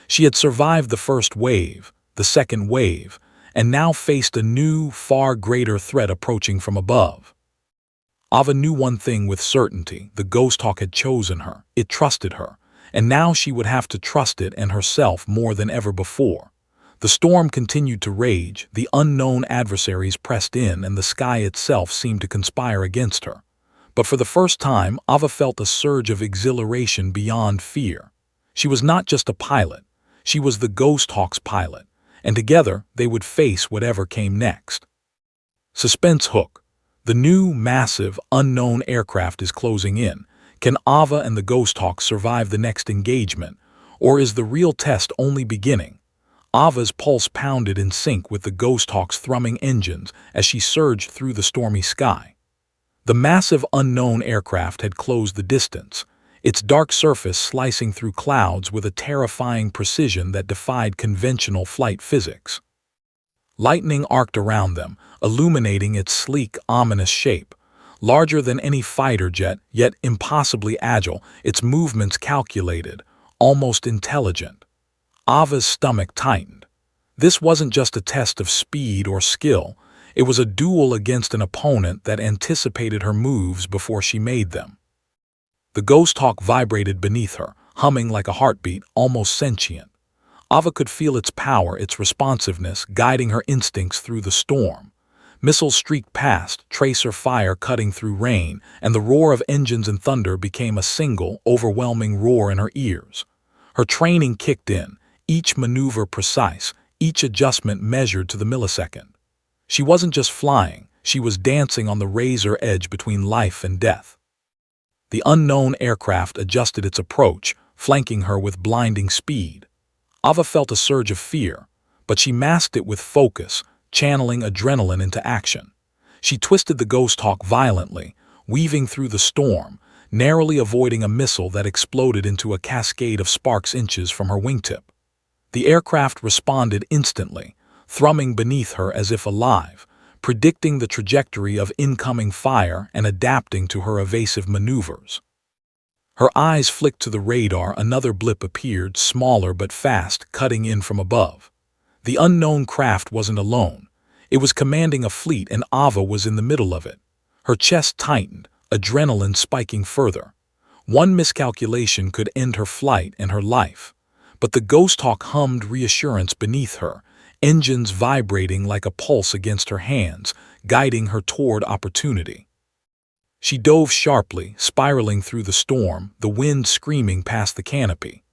She had survived the first wave, the second wave, and now faced a new, far greater threat approaching from above. Ava knew one thing with certainty: the Ghosthawk had chosen her, it trusted her, and now she would have to trust it and herself more than ever before. The storm continued to rage, the unknown adversaries pressed in, and the sky itself seemed to conspire against her. But for the first time, Ava felt a surge of exhilaration beyond fear. She was not just a pilot, she was the Ghosthawk's pilot, and together they would face whatever came next. Suspense hook. The new, massive, unknown aircraft is closing in. Can Ava and the Ghosthawk survive the next engagement, or is the real test only beginning? Ava's pulse pounded in sync with the Ghosthawk's thrumming engines as she surged through the stormy sky. The massive unknown aircraft had closed the distance, its dark surface slicing through clouds with a terrifying precision that defied conventional flight physics. Lightning arced around them, illuminating its sleek, ominous shape. Larger than any fighter jet, yet impossibly agile, its movements calculated, almost intelligent. Ava's stomach tightened. This wasn't just a test of speed or skill, it was a duel against an opponent that anticipated her moves before she made them. The Ghosthawk vibrated beneath her, humming like a heartbeat, almost sentient. Ava could feel its power, its responsiveness, guiding her instincts through the storm. Missiles streaked past, tracer fire cutting through rain, and the roar of engines and thunder became a single, overwhelming roar in her ears. Her training kicked in, each maneuver precise, each adjustment measured to the millisecond. She wasn't just flying, she was dancing on the razor edge between life and death. The unknown aircraft adjusted its approach, flanking her with blinding speed. Ava felt a surge of fear, but she masked it with focus, channeling adrenaline into action. She twisted the Ghosthawk violently, weaving through the storm, narrowly avoiding a missile that exploded into a cascade of sparks inches from her wingtip. The aircraft responded instantly, thrumming beneath her as if alive, predicting the trajectory of incoming fire and adapting to her evasive maneuvers. Her eyes flicked to the radar. Another blip appeared, smaller but fast, cutting in from above. The unknown craft wasn't alone. It was commanding a fleet, and Ava was in the middle of it. Her chest tightened, adrenaline spiking further. One miscalculation could end her flight and her life. But the Ghosthawk hummed reassurance beneath her, engines vibrating like a pulse against her hands, guiding her toward opportunity. She dove sharply, spiraling through the storm, the wind screaming past the canopy.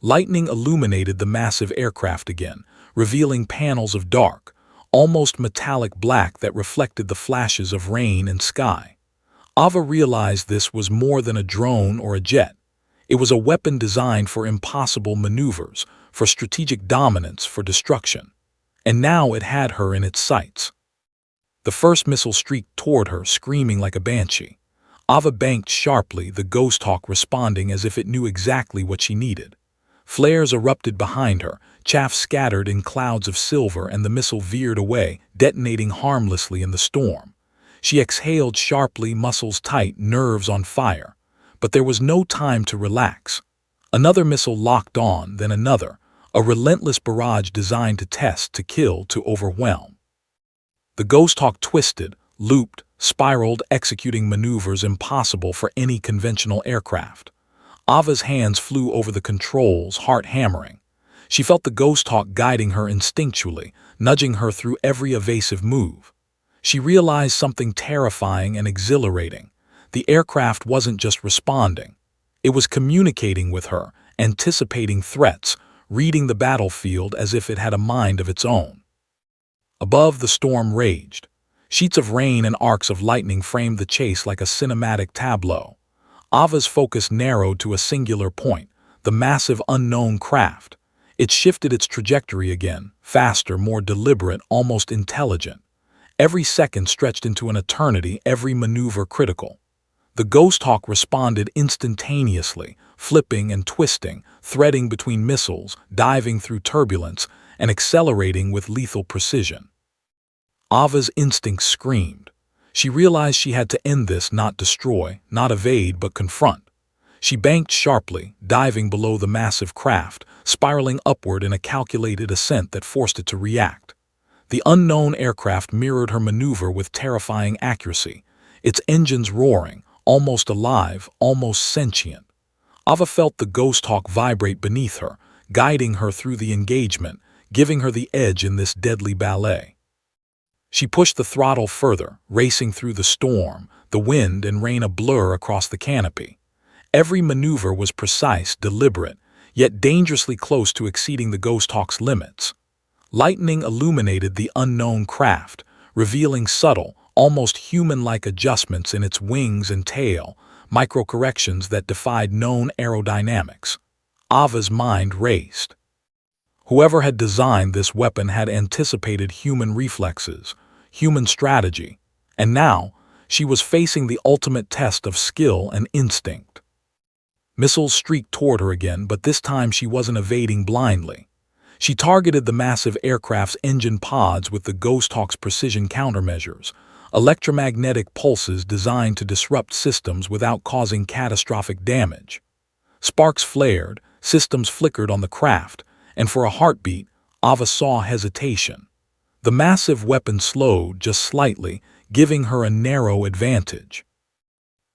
Lightning illuminated the massive aircraft again, revealing panels of dark, almost metallic black that reflected the flashes of rain and sky. Ava realized this was more than a drone or a jet. It was a weapon designed for impossible maneuvers, for strategic dominance, for destruction. And now it had her in its sights. The first missile streaked toward her, screaming like a banshee. Ava banked sharply, the Ghosthawk responding as if it knew exactly what she needed. Flares erupted behind her, chaff scattered in clouds of silver, and the missile veered away, detonating harmlessly in the storm. She exhaled sharply, muscles tight, nerves on fire. But there was no time to relax. Another missile locked on, then another, a relentless barrage designed to test, to kill, to overwhelm. The Ghosthawk twisted, looped, spiraled, executing maneuvers impossible for any conventional aircraft. Ava's hands flew over the controls, heart hammering. She felt the Ghosthawk guiding her instinctually, nudging her through every evasive move. She realized something terrifying and exhilarating. The aircraft wasn't just responding. It was communicating with her, anticipating threats, reading the battlefield as if it had a mind of its own. Above, the storm raged. Sheets of rain and arcs of lightning framed the chase like a cinematic tableau. Ava's focus narrowed to a singular point, the massive unknown craft. It shifted its trajectory again, faster, more deliberate, almost intelligent. Every second stretched into an eternity, every maneuver critical. The Ghosthawk responded instantaneously, flipping and twisting, threading between missiles, diving through turbulence, and accelerating with lethal precision. Ava's instincts screamed. She realized she had to end this, not destroy, not evade, but confront. She banked sharply, diving below the massive craft, spiraling upward in a calculated ascent that forced it to react. The unknown aircraft mirrored her maneuver with terrifying accuracy, its engines roaring, almost alive, almost sentient. Ava felt the Ghosthawk vibrate beneath her, guiding her through the engagement, giving her the edge in this deadly ballet. She pushed the throttle further, racing through the storm, the wind and rain a blur across the canopy. Every maneuver was precise, deliberate, yet dangerously close to exceeding the Ghosthawk's limits. Lightning illuminated the unknown craft, revealing subtle, almost human-like adjustments in its wings and tail, micro-corrections that defied known aerodynamics. Ava's mind raced. Whoever had designed this weapon had anticipated human reflexes, human strategy, and now she was facing the ultimate test of skill and instinct. Missiles streaked toward her again, but this time she wasn't evading blindly. She targeted the massive aircraft's engine pods with the Ghosthawk's precision countermeasures, electromagnetic pulses designed to disrupt systems without causing catastrophic damage. Sparks flared, systems flickered on the craft, and for a heartbeat, Ava saw hesitation. The massive weapon slowed just slightly, giving her a narrow advantage.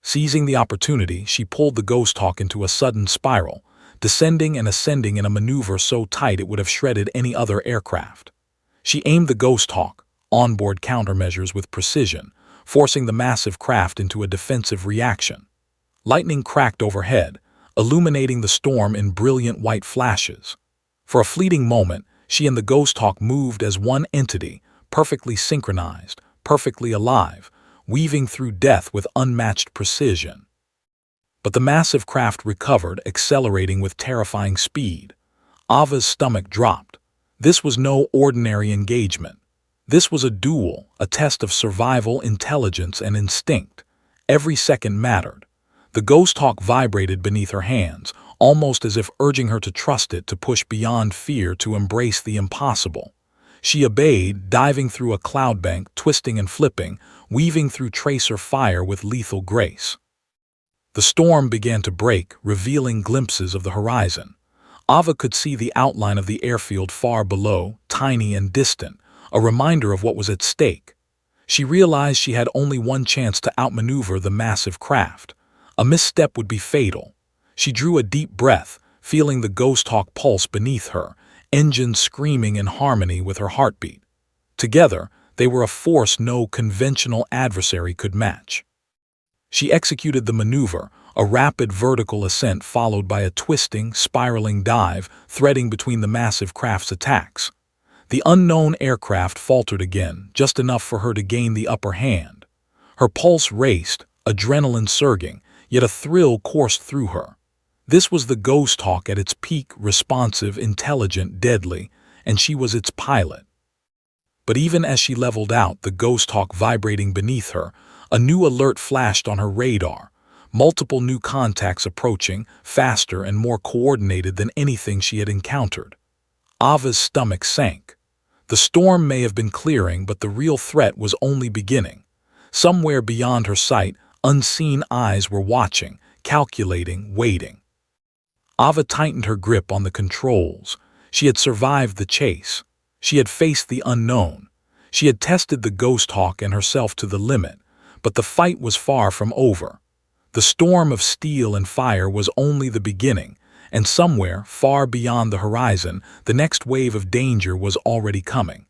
Seizing the opportunity, she pulled the Ghosthawk into a sudden spiral, descending and ascending in a maneuver so tight it would have shredded any other aircraft. She aimed the Ghosthawk, onboard countermeasures with precision, forcing the massive craft into a defensive reaction. Lightning cracked overhead, illuminating the storm in brilliant white flashes. For a fleeting moment, she and the Ghosthawk moved as one entity, perfectly synchronized, perfectly alive, weaving through death with unmatched precision. But the massive craft recovered, accelerating with terrifying speed. Ava's stomach dropped. This was no ordinary engagement. This was a duel, a test of survival, intelligence, and instinct. Every second mattered. The Ghosthawk vibrated beneath her hands, almost as if urging her to trust it, to push beyond fear, to embrace the impossible. She obeyed, diving through a cloud bank, twisting and flipping, weaving through tracer fire with lethal grace. The storm began to break, revealing glimpses of the horizon. Ava could see the outline of the airfield far below, tiny and distant, a reminder of what was at stake. She realized she had only one chance to outmaneuver the massive craft. A misstep would be fatal. She drew a deep breath, feeling the Ghosthawk pulse beneath her, engines screaming in harmony with her heartbeat. Together, they were a force no conventional adversary could match. She executed the maneuver, a rapid vertical ascent followed by a twisting, spiraling dive, threading between the massive craft's attacks. The unknown aircraft faltered again, just enough for her to gain the upper hand. Her pulse raced, adrenaline surging, yet a thrill coursed through her. This was the Ghosthawk at its peak, responsive, intelligent, deadly, and she was its pilot. But even as she leveled out, the Ghosthawk vibrating beneath her, a new alert flashed on her radar. Multiple new contacts approaching, faster and more coordinated than anything she had encountered. Ava's stomach sank. The storm may have been clearing, but the real threat was only beginning. Somewhere beyond her sight, unseen eyes were watching, calculating, waiting. Ava tightened her grip on the controls. She had survived the chase. She had faced the unknown. She had tested the Ghosthawk and herself to the limit, but the fight was far from over. The storm of steel and fire was only the beginning, and somewhere, far beyond the horizon, the next wave of danger was already coming.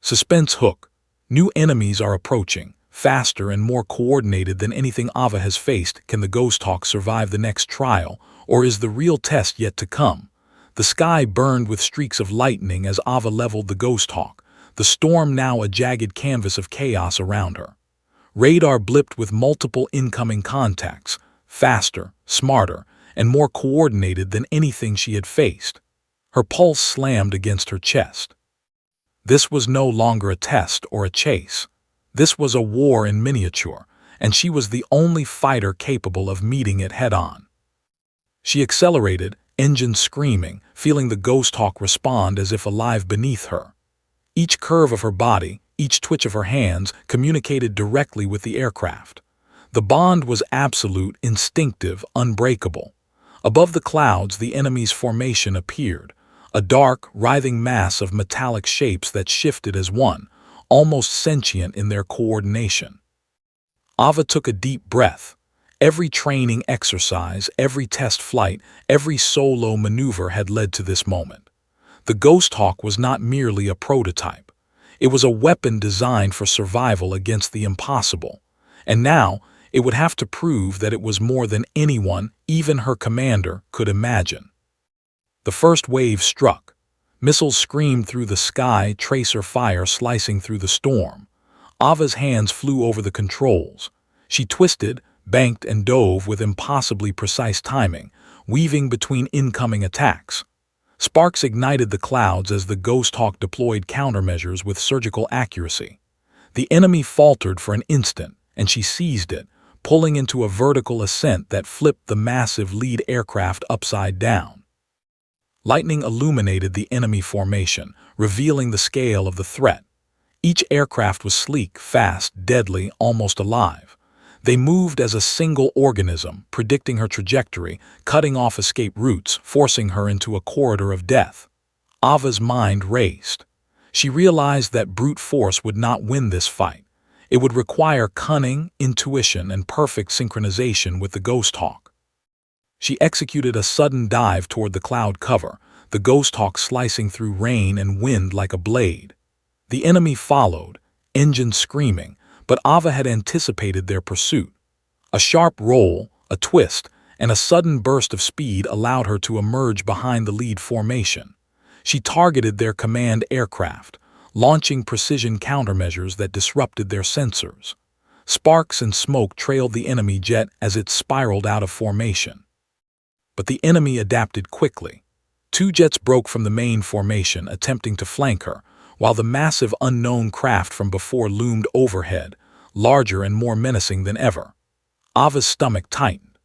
Suspense hook. New enemies are approaching, faster and more coordinated than anything Ava has faced. Can the Ghosthawk survive the next trial, or is the real test yet to come? The sky burned with streaks of lightning as Ava leveled the Ghosthawk, the storm now a jagged canvas of chaos around her. Radar blipped with multiple incoming contacts, faster, smarter, and more coordinated than anything she had faced. Her pulse slammed against her chest. This was no longer a test or a chase. This was a war in miniature, and she was the only fighter capable of meeting it head-on. She accelerated, engines screaming, feeling the Ghosthawk respond as if alive beneath her. Each curve of her body, Each twitch of her hands communicated directly with the aircraft. The bond was absolute, instinctive, unbreakable. Above the clouds, the enemy's formation appeared, a dark, writhing mass of metallic shapes that shifted as one, almost sentient in their coordination. Ava took a deep breath. Every training exercise, every test flight, every solo maneuver had led to this moment. The Ghosthawk was not merely a prototype. It was a weapon designed for survival against the impossible. And now, it would have to prove that it was more than anyone, even her commander, could imagine. The first wave struck. Missiles screamed through the sky, tracer fire slicing through the storm. Ava's hands flew over the controls. She twisted, banked, and dove with impossibly precise timing, weaving between incoming attacks. Sparks ignited the clouds as the Ghosthawk deployed countermeasures with surgical accuracy. The enemy faltered for an instant, and she seized it, pulling into a vertical ascent that flipped the massive lead aircraft upside down. Lightning illuminated the enemy formation, revealing the scale of the threat. Each aircraft was sleek, fast, deadly, almost alive. They moved as a single organism, predicting her trajectory, cutting off escape routes, forcing her into a corridor of death. Ava's mind raced. She realized that brute force would not win this fight. It would require cunning, intuition, and perfect synchronization with the Ghosthawk. She executed a sudden dive toward the cloud cover, the Ghosthawk slicing through rain and wind like a blade. The enemy followed, engines screaming, but Ava had anticipated their pursuit. A sharp roll, a twist, and a sudden burst of speed allowed her to emerge behind the lead formation. She targeted their command aircraft, launching precision countermeasures that disrupted their sensors. Sparks and smoke trailed the enemy jet as it spiraled out of formation. But the enemy adapted quickly. Two jets broke from the main formation, attempting to flank her, while the massive unknown craft from before loomed overhead, larger and more menacing than ever. Ava's stomach tightened.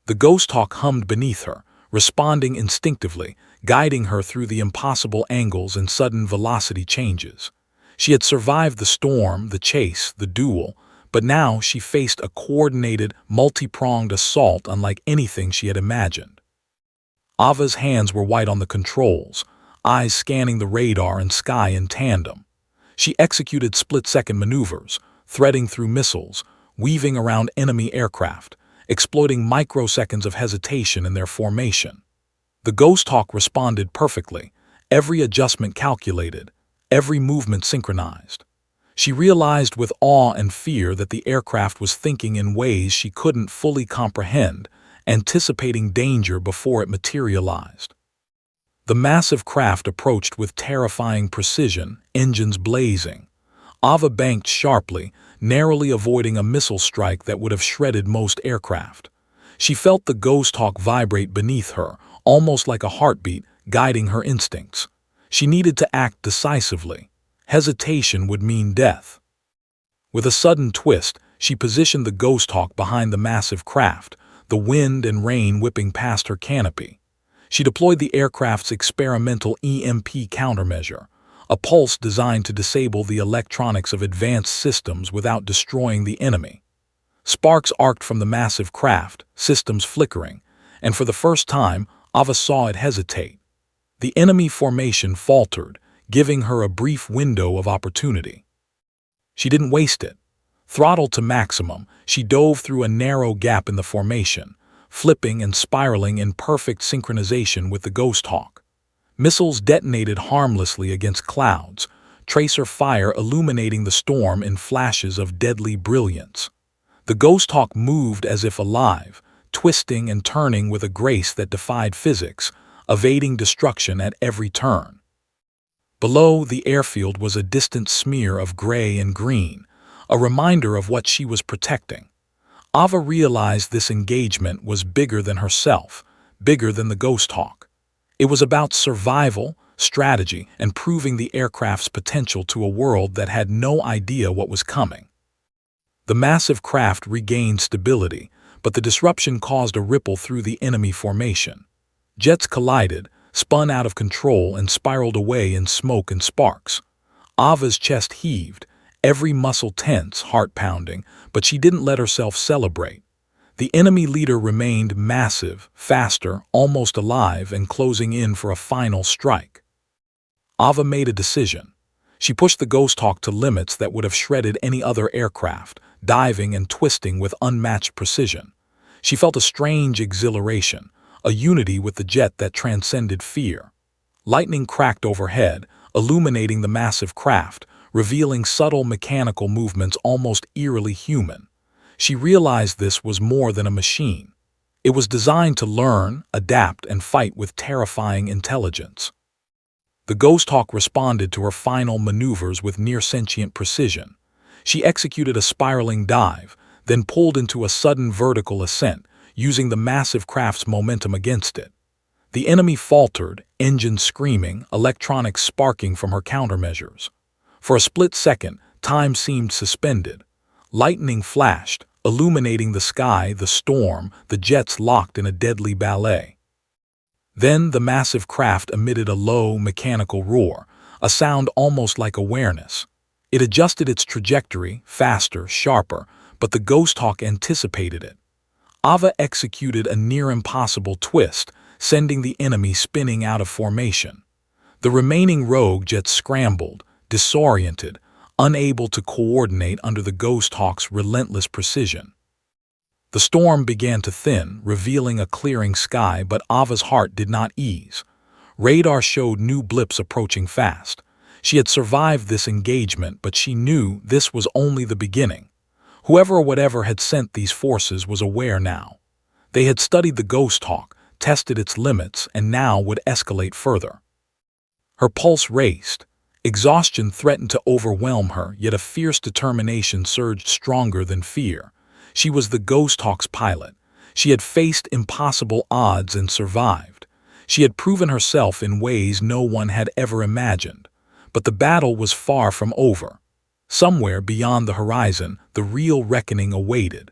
The Ghosthawk hummed beneath her, responding instinctively, guiding her through the impossible angles and sudden velocity changes. She had survived the storm, the chase, the duel, but now she faced a coordinated, multi-pronged assault unlike anything she had imagined. Ava's hands were white on the controls, eyes scanning the radar and sky in tandem. She executed split-second maneuvers, threading through missiles, weaving around enemy aircraft, exploiting microseconds of hesitation in their formation. The Ghosthawk responded perfectly, every adjustment calculated, every movement synchronized. She realized with awe and fear that the aircraft was thinking in ways she couldn't fully comprehend, anticipating danger before it materialized. The massive craft approached with terrifying precision, engines blazing. Ava banked sharply, narrowly avoiding a missile strike that would have shredded most aircraft. She felt the Ghosthawk vibrate beneath her, almost like a heartbeat, guiding her instincts. She needed to act decisively. Hesitation would mean death. With a sudden twist, she positioned the Ghosthawk behind the massive craft, the wind and rain whipping past her canopy. She deployed the aircraft's experimental EMP countermeasure, a pulse designed to disable the electronics of advanced systems without destroying the enemy. Sparks arced from the massive craft, systems flickering, and for the first time, Ava saw it hesitate. The enemy formation faltered, giving her a brief window of opportunity. She didn't waste it. Throttled to maximum, she dove through a narrow gap in the formation, flipping and spiraling in perfect synchronization with the Ghosthawk. Missiles detonated harmlessly against clouds, tracer fire illuminating the storm in flashes of deadly brilliance. The Ghosthawk moved as if alive, twisting and turning with a grace that defied physics, evading destruction at every turn. Below, the airfield was a distant smear of gray and green, a reminder of what she was protecting. Ava realized this engagement was bigger than herself, bigger than the Ghosthawk. It was about survival, strategy, and proving the aircraft's potential to a world that had no idea what was coming. The massive craft regained stability, but the disruption caused a ripple through the enemy formation. Jets collided, spun out of control, and spiraled away in smoke and sparks. Ava's chest heaved, every muscle tense, heart pounding, but she didn't let herself celebrate. The enemy leader remained massive, faster, almost alive, and closing in for a final strike. Ava made a decision. She pushed the Ghosthawk to limits that would have shredded any other aircraft, diving and twisting with unmatched precision. She felt a strange exhilaration, a unity with the jet that transcended fear. Lightning cracked overhead, illuminating the massive craft, revealing subtle mechanical movements almost eerily human. She realized this was more than a machine. It was designed to learn, adapt, and fight with terrifying intelligence. The Ghosthawk responded to her final maneuvers with near-sentient precision. She executed a spiraling dive, then pulled into a sudden vertical ascent, using the massive craft's momentum against it. The enemy faltered, engines screaming, electronics sparking from her countermeasures. For a split second, time seemed suspended. Lightning flashed, illuminating the sky, the storm, the jets locked in a deadly ballet. Then the massive craft emitted a low, mechanical roar, a sound almost like awareness. It adjusted its trajectory, faster, sharper, but the Ghosthawk anticipated it. Ava executed a near-impossible twist, sending the enemy spinning out of formation. The remaining rogue jets scrambled, disoriented, unable to coordinate under the Ghosthawk's relentless precision. The storm began to thin, revealing a clearing sky, but Ava's heart did not ease. Radar showed new blips approaching fast. She had survived this engagement, but she knew this was only the beginning. Whoever or whatever had sent these forces was aware now. They had studied the Ghosthawk, tested its limits, and now would escalate further. Her pulse raced. Exhaustion threatened to overwhelm her, yet a fierce determination surged stronger than fear. She was the Ghosthawk's pilot. She had faced impossible odds and survived. She had proven herself in ways no one had ever imagined. But the battle was far from over. Somewhere beyond the horizon, the real reckoning awaited.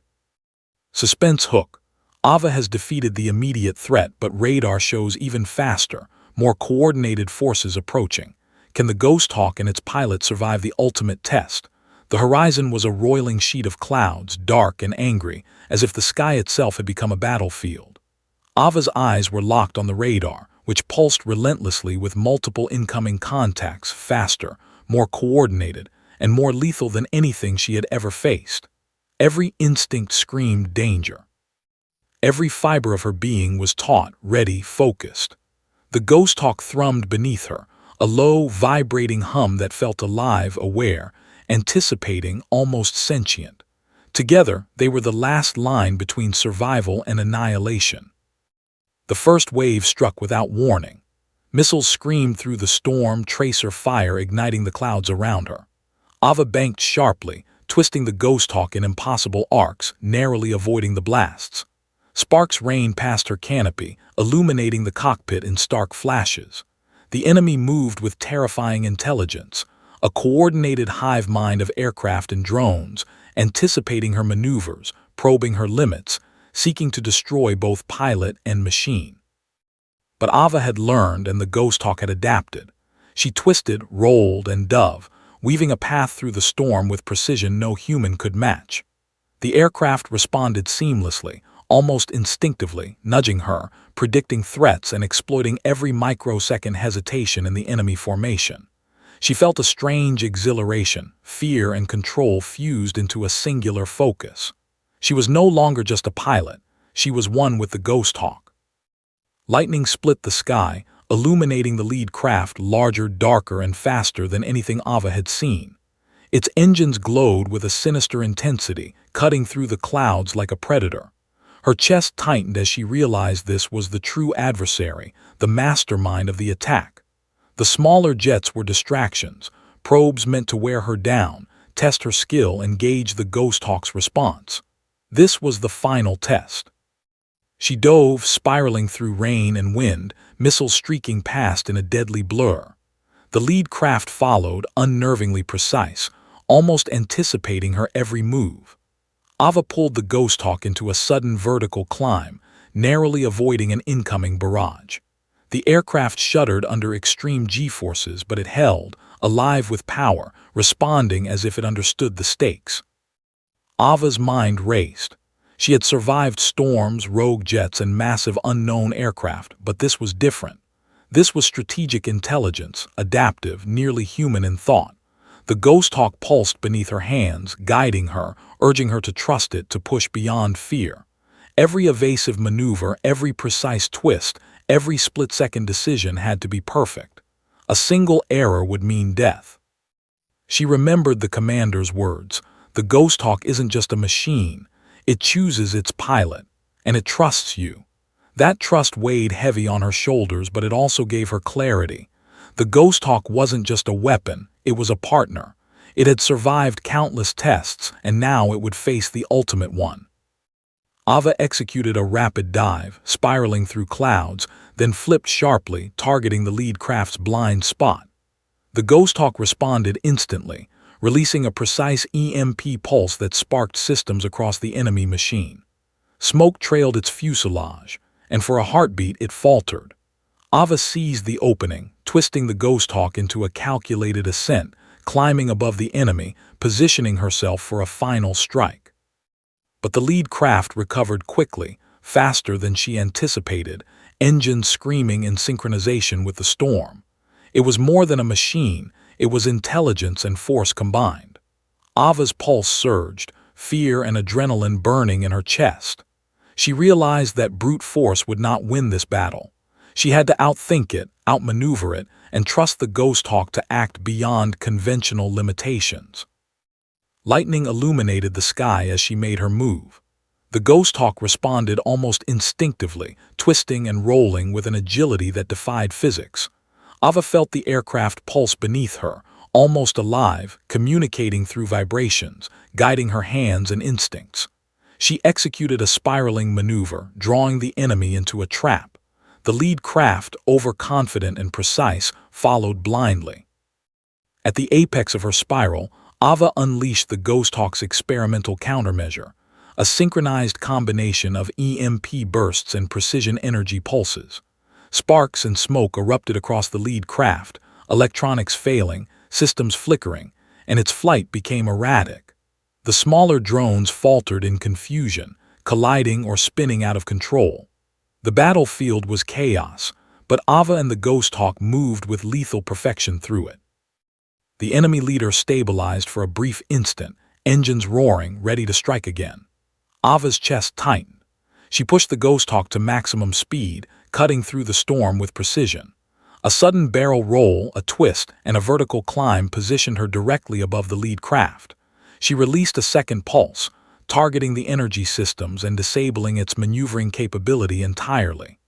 Suspense hook. Ava has defeated the immediate threat, but radar shows even faster, more coordinated forces approaching. Can the Ghosthawk and its pilot survive the ultimate test? The horizon was a roiling sheet of clouds, dark and angry, as if the sky itself had become a battlefield. Ava's eyes were locked on the radar, which pulsed relentlessly with multiple incoming contacts, faster, more coordinated, and more lethal than anything she had ever faced. Every instinct screamed danger. Every fiber of her being was taut, ready, focused. The Ghosthawk thrummed beneath her, a low, vibrating hum that felt alive, aware, anticipating, almost sentient. Together, they were the last line between survival and annihilation. The first wave struck without warning. Missiles screamed through the storm, tracer fire igniting the clouds around her. Ava banked sharply, twisting the Ghosthawk in impossible arcs, narrowly avoiding the blasts. Sparks rained past her canopy, illuminating the cockpit in stark flashes. The enemy moved with terrifying intelligence, a coordinated hive mind of aircraft and drones, anticipating her maneuvers, probing her limits, seeking to destroy both pilot and machine. But Ava had learned and the Ghosthawk had adapted. She twisted, rolled, and dove, weaving a path through the storm with precision no human could match. The aircraft responded seamlessly, almost instinctively, nudging her, predicting threats and exploiting every microsecond hesitation in the enemy formation. She felt a strange exhilaration, fear and control fused into a singular focus. She was no longer just a pilot, she was one with the Ghosthawk. Lightning split the sky, illuminating the lead craft larger, darker, and faster than anything Ava had seen. Its engines glowed with a sinister intensity, cutting through the clouds like a predator. Her chest tightened as she realized this was the true adversary, the mastermind of the attack. The smaller jets were distractions, probes meant to wear her down, test her skill, and gauge the Ghosthawk's response. This was the final test. She dove, spiraling through rain and wind, missiles streaking past in a deadly blur. The lead craft followed, unnervingly precise, almost anticipating her every move. Ava pulled the Ghosthawk into a sudden vertical climb, narrowly avoiding an incoming barrage. The aircraft shuddered under extreme G-forces, but it held, alive with power, responding as if it understood the stakes. Ava's mind raced. She had survived storms, rogue jets, and massive unknown aircraft, but this was different. This was strategic intelligence, adaptive, nearly human in thought. The Ghosthawk pulsed beneath her hands, guiding her, urging her to trust it, to push beyond fear. Every evasive maneuver, every precise twist, every split-second decision had to be perfect. A single error would mean death. She remembered the commander's words. The Ghosthawk isn't just a machine. It chooses its pilot, and it trusts you. That trust weighed heavy on her shoulders, but it also gave her clarity. The Ghosthawk wasn't just a weapon, it was a partner. It had survived countless tests, and now it would face the ultimate one. Ava executed a rapid dive, spiraling through clouds, then flipped sharply, targeting the lead craft's blind spot. The Ghosthawk responded instantly, releasing a precise EMP pulse that sparked systems across the enemy machine. Smoke trailed its fuselage, and for a heartbeat it faltered. Ava seized the opening, twisting the Ghosthawk into a calculated ascent, climbing above the enemy, positioning herself for a final strike. But the lead craft recovered quickly, faster than she anticipated, engines screaming in synchronization with the storm. It was more than a machine, it was intelligence and force combined. Ava's pulse surged, fear and adrenaline burning in her chest. She realized that brute force would not win this battle. She had to outthink it, outmaneuver it, and trust the Ghosthawk to act beyond conventional limitations. Lightning illuminated the sky as she made her move. The Ghosthawk responded almost instinctively, twisting and rolling with an agility that defied physics. Ava felt the aircraft pulse beneath her, almost alive, communicating through vibrations, guiding her hands and instincts. She executed a spiraling maneuver, drawing the enemy into a trap. The lead craft, overconfident and precise, followed blindly. At the apex of her spiral, Ava unleashed the Ghosthawk's experimental countermeasure, a synchronized combination of EMP bursts and precision energy pulses. Sparks and smoke erupted across the lead craft, electronics failing, systems flickering, and its flight became erratic. The smaller drones faltered in confusion, colliding or spinning out of control. The battlefield was chaos, but Ava and the Ghosthawk moved with lethal perfection through it. The enemy leader stabilized for a brief instant, engines roaring, ready to strike again. Ava's chest tightened. She pushed the Ghosthawk to maximum speed, cutting through the storm with precision. A sudden barrel roll, a twist, and a vertical climb positioned her directly above the lead craft. She released a second pulse, targeting the energy systems and disabling its maneuvering capability entirely.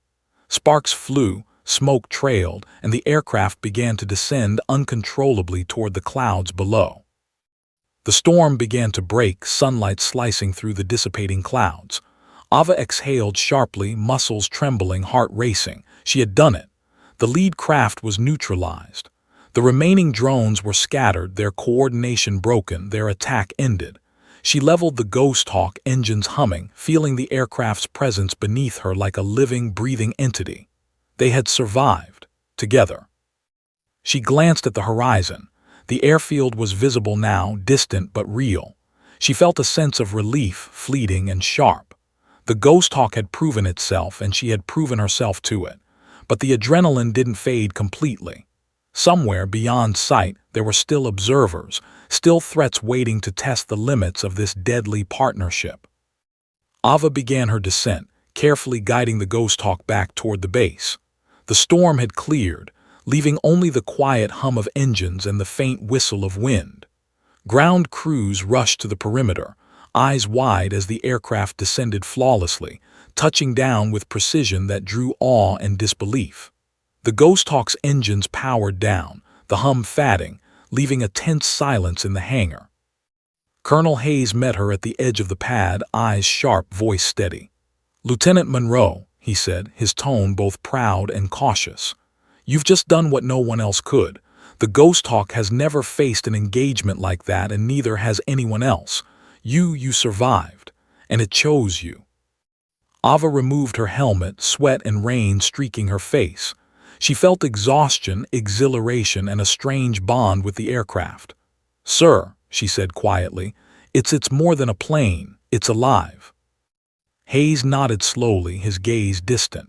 Sparks flew, smoke trailed, and the aircraft began to descend uncontrollably toward the clouds below. The storm began to break, sunlight slicing through the dissipating clouds. Ava exhaled sharply, muscles trembling, heart racing. She had done it. The lead craft was neutralized. The remaining drones were scattered, their coordination broken, their attack ended. She leveled the Ghosthawk, engines humming, feeling the aircraft's presence beneath her like a living, breathing entity. They had survived, together. She glanced at the horizon. The airfield was visible now, distant but real. She felt a sense of relief, fleeting and sharp. The Ghosthawk had proven itself, and she had proven herself to it. But the adrenaline didn't fade completely. Somewhere beyond sight, there were still observers, still threats waiting to test the limits of this deadly partnership. Ava began her descent, carefully guiding the Ghosthawk back toward the base. The storm had cleared, leaving only the quiet hum of engines and the faint whistle of wind. Ground crews rushed to the perimeter, eyes wide as the aircraft descended flawlessly, touching down with precision that drew awe and disbelief. The Ghosthawk's engines powered down, the hum fading, leaving a tense silence in the hangar. Colonel Hayes met her at the edge of the pad, eyes sharp, voice steady. "Lieutenant Monroe," he said, his tone both proud and cautious. "You've just done what no one else could. The Ghosthawk has never faced an engagement like that, and neither has anyone else. You survived, and it chose you." Ava removed her helmet, sweat and rain streaking her face. She felt exhaustion, exhilaration, and a strange bond with the aircraft. "Sir," she said quietly, it's more than a plane, it's alive." Hayes nodded slowly, his gaze distant.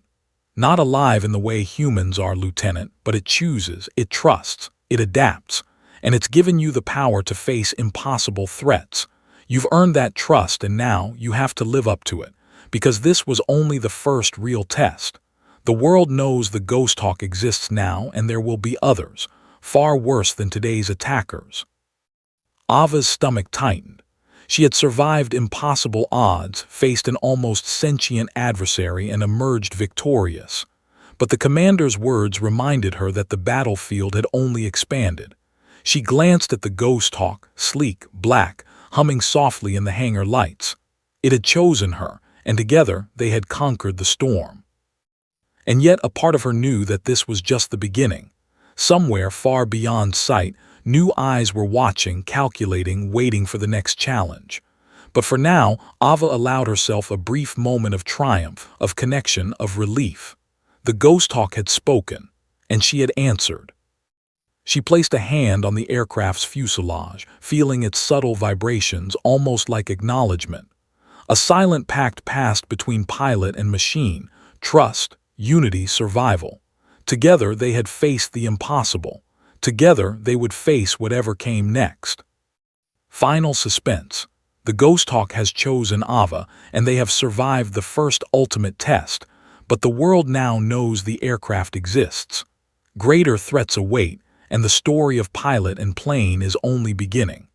"Not alive in the way humans are, Lieutenant, but it chooses, it trusts, it adapts, and it's given you the power to face impossible threats. You've earned that trust, and now you have to live up to it, because this was only the first real test. The world knows the Ghosthawk exists now, and there will be others, far worse than today's attackers." Ava's stomach tightened. She had survived impossible odds, faced an almost sentient adversary, and emerged victorious. But the commander's words reminded her that the battlefield had only expanded. She glanced at the Ghosthawk, sleek, black, humming softly in the hangar lights. It had chosen her, and together they had conquered the storm. And yet a part of her knew that this was just the beginning. Somewhere far beyond sight, new eyes were watching, calculating, waiting for the next challenge. But for now, Ava allowed herself a brief moment of triumph, of connection, of relief. The Ghosthawk had spoken, and she had answered. She placed a hand on the aircraft's fuselage, feeling its subtle vibrations, almost like acknowledgement. A silent pact passed between pilot and machine: trust, unity, survival. Together they had faced the impossible. Together they would face whatever came next. Final suspense. The Ghosthawk has chosen Ava, and they have survived the first ultimate test, but the world now knows the aircraft exists. Greater threats await, and the story of pilot and plane is only beginning.